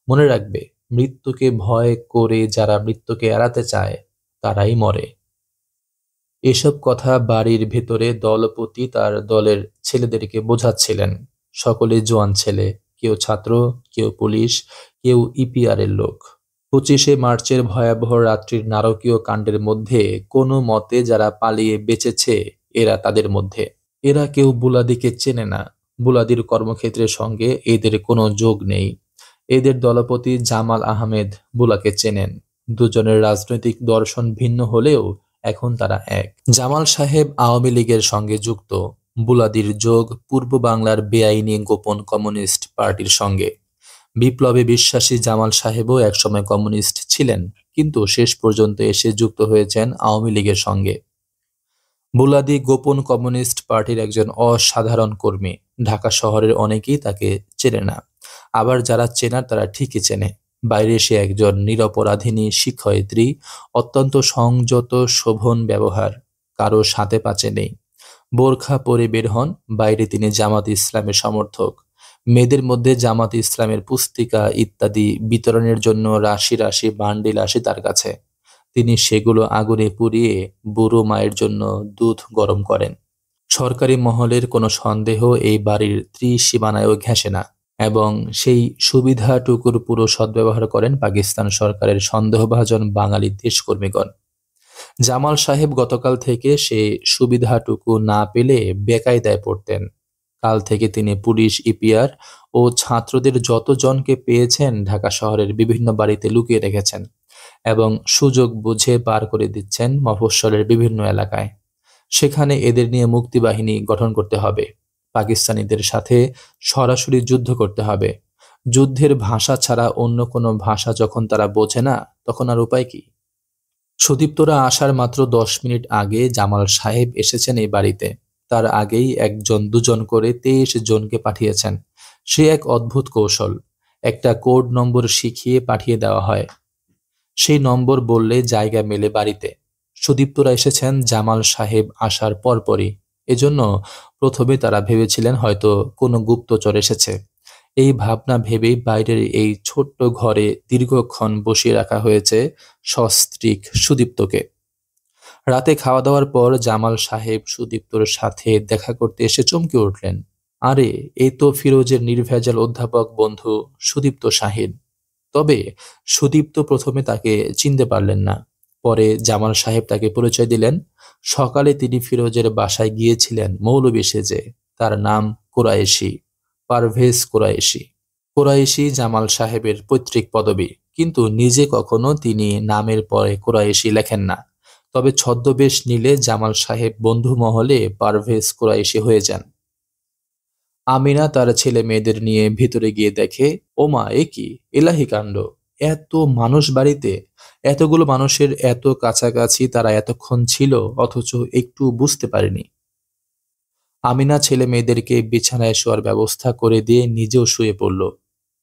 Speaker 1: মনে রাখবে, মৃত্যুকে ভয় করে যারা মৃত্যুকে এড়াতে চায় তারাই মরে। এসব কথা বাড়ির ভেতরে দলপতি তার দলের ছেলেদেরকে বোঝাচ্ছিলেন। সকলে জোয়ান ছেলে, কেউ ছাত্র, কেউ পুলিশ, কেউ ইপিআর এর লোক। ২৫শে মার্চের ভয়াবহ রাত্রির নারকীয় কাণ্ডের মধ্যে কোনো মতে যারা পালিয়ে বেঁচেছে এরা তাদের মধ্যে। এরা কেউ বুলাদিকে চেনে না। বুলাদির কর্মক্ষেত্রের সঙ্গে এদের কোনো যোগ নেই। এদের দলপতি জামাল আহমেদ বুলাকে চেনেন। দুজনের রাজনৈতিক দর্শন ভিন্ন হলেও এখন তারা এক। জামাল সাহেব আওয়ামী লীগের সঙ্গে যুক্ত। বুলাদির যোগ পূর্ব বাংলার বেআইনি গোপন কমিউনিস্ট পার্টির সঙ্গে। বিপ্লবে বিশ্বাসী জামাল সাহেবও একসময় কমিউনিস্ট ছিলেন, কিন্তু শেষ পর্যন্ত এসে যুক্ত হয়েছেন আওয়ামী লীগের সঙ্গে। বুলাদি গোপন কমিউনিস্ট পার্টির একজন অসাধারণ কর্মী। ঢাকা শহরের অনেকেই তাকে চেনে না, আবার যারা চেনার তারা ঠিকই চেনে। বাইরে সে একজন নিরপরাধিনী শিক্ষয়িত্রী, অত্যন্ত সংযত শোভন ব্যবহার, কারো সাথে পাচে নেই। বোরখা পরে বের হন, বাইরে তিনি জামাত ইসলামের সমর্থক। মেয়েদের মধ্যে জামাত ইসলামের পুস্তিকা ইত্যাদি বিতরণের জন্য রাশি রাশি বান্ডিল আসে তার কাছে। তিনি সেগুলো আগুনে পুড়িয়ে বুড়ো মায়ের জন্য দুধ গরম করেন। সরকারি মহলের কোনো সন্দেহ এই বাড়ির ত্রিসীমানায়ও ঘেঁষে না, এবং সেই সুবিধাটুকুর পুরো সদ্ব্যবহার করেন পাকিস্তান সরকারের সন্দেহভাজন বাঙালি দেশকর্মীগণ। জামাল সাহেব গতকাল থেকে সে সুবিধাটুকু না পেলে বেকায়দায় পড়তেন। কাল থেকে তিনি পুলিশ, ইপিআর ও ছাত্রদের যতজনকে পেয়েছেন ঢাকা শহরের বিভিন্ন বাড়িতে লুকিয়ে রেখেছেন, এবং সুযোগ বুঝে পার করে দিচ্ছেন মফস্বলের বিভিন্ন এলাকায়। সেখানে এদের নিয়ে মুক্তিবাহিনী গঠন করতে হবে। পাকিস্তানিদের সাথে সরাসরি যুদ্ধ করতে হবে। যুদ্ধের ভাষা ছাড়া অন্য কোনো ভাষা যখন তারা বোঝে না, তখন আর উপায় কি? সুদীপ্তরা আসার মাত্র 10 মিনিট আগে জামাল সাহেব এসেছেন এই বাড়িতে। তার আগেই একজন দুজন করে 23 জনকে পাঠিয়েছেন। সে এক অদ্ভুত কৌশল। একটা কোড নম্বর শিখিয়ে পাঠিয়ে দেওয়া হয়। সেই নম্বর বললে জায়গা মেলে বাড়িতে। সুদীপ্তরা এসেছেন জামাল সাহেব আসার পরপরই। এজন্য প্রথমে তারা ভেবেছিলেন হয়তো কোনো গুপ্তচর এসেছে। এই ভাবনা ভেবেই বাইরের এই ছোট্ট ঘরে দীর্ঘক্ষণ বসিয়ে রাখা হয়েছে সস্ত্রীক সুদীপ্তকে। রাতে খাওয়া দাওয়ার পর জামাল সাহেব সুদীপ্তর সাথে দেখা করতে এসে চমকে উঠলেন। আরে, এই তো ফিরোজের নির্ভেজাল অধ্যাপক বন্ধু সুদীপ্ত শাহিন। তবে সুদীপ্ত প্রথমে তাকে চিনতে পারলেন না। পরে জামাল সাহেব তাকে পরিচয় দিলেন। সকালে তিনি ফিরোজের বাসায় গিয়েছিলেন মৌলবি সেজে। তার নাম কুরাইশি, পারভেজ কুরাইশি। কুরাইশি জামাল সাহেবের পৈতৃক পদবি, কিন্তু নিজে কখনো তিনি নামের পরে কুরাইশি লেখেন না। তবে ছদ্মবেশ নিলে জামাল সাহেব বন্ধু মহলে পারভেজ কুরাইশি হয়ে যান। আমিনা তার ছেলে মেয়েদের নিয়ে ভিতরে গিয়ে দেখে, ওমা, এ কি এলাহি কাণ্ড! এত মানুষ বাড়িতে! এতগুলো মানুষের এত কাছাকাছি তারা এতক্ষণ ছিল, অথচ একটু বুঝতে পারেনি। আমিনা ছেলে মেয়েদেরকে বিছানায় শোয়ার ব্যবস্থা করে দিয়ে নিজেও শুয়ে পড়ল।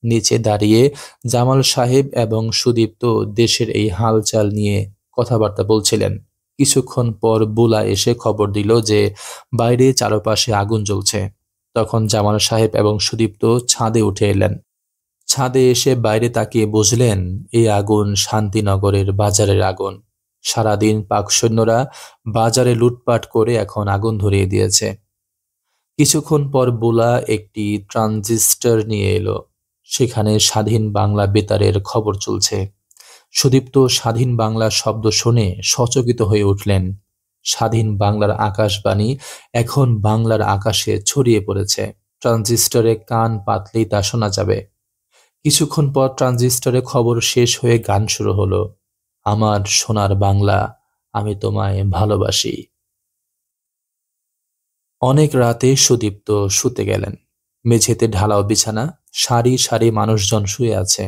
Speaker 1: নিচে দাঁড়িয়ে জামাল সাহেব এবং সুদীপ্ত দেশের এই হালচাল নিয়ে কথাবার্তা বলছিলেন। কিছুক্ষণ পর বুলা এসে খবর দিল যে বাইরে চারপাশে আগুন জ্বলছে। তখন জামাল সাহেব এবং সুদীপ্ত ছাদে উঠে এলেন। ছাদে এসে বাইরে তাকিয়ে বুঝলেন এই আগুন শান্তিনগরের বাজারের আগুন। সারাদিন পাক সৈন্যরা বাজারে লুটপাট করে এখন আগুন ধরিয়ে দিয়েছে। কিছুক্ষণ পর বুলা একটি ট্রানজিস্টর নিয়ে এলো। সেখানে স্বাধীন বাংলা বেতারের খবর চলছে। সুদীপ্ত স্বাধীন বাংলা শব্দ শুনে সচকিত হয়ে উঠলেন। স্বাধীন বাংলার আকাশবাণী এখন বাংলার আকাশে ছড়িয়ে পড়েছে। ট্রানজিস্টরে কান পাতলেই তা শোনা যাবে। কিছুক্ষণ পর ট্রানজিস্টরে খবর শেষ হয়ে গান শুরু হলো। আমার সোনার বাংলা, আমি তোমায় ভালোবাসি। অনেক রাতে সুদীপ্ত শুতে গেলেন। মেঝেতে ঢালাও বিছানা, সারি সারি মানুষজন শুয়ে আছে।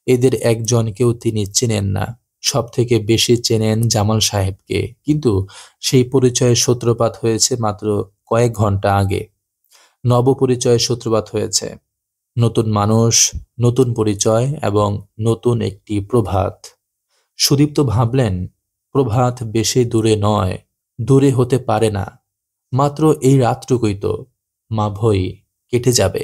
Speaker 1: এদের একজনকেও তিনি চেনেন না। সব থেকে বেশি চেনেন জামাল সাহেবকে, কিন্তু সেই পরিচয়ের সূত্রপাত হয়েছে মাত্র কয়েক ঘন্টা আগে। নবপরিচয়ের সূত্রপাত হয়েছে। নতুন মানুষ, নতুন পরিচয় এবং নতুন একটি প্রভাত। সুদীপ্ত ভাবলেন, প্রভাত বেশি দূরে নয়, দূরে হতে পারে না। মাত্র এই রাতটুকুই তো, মা ভই কেটে যাবে।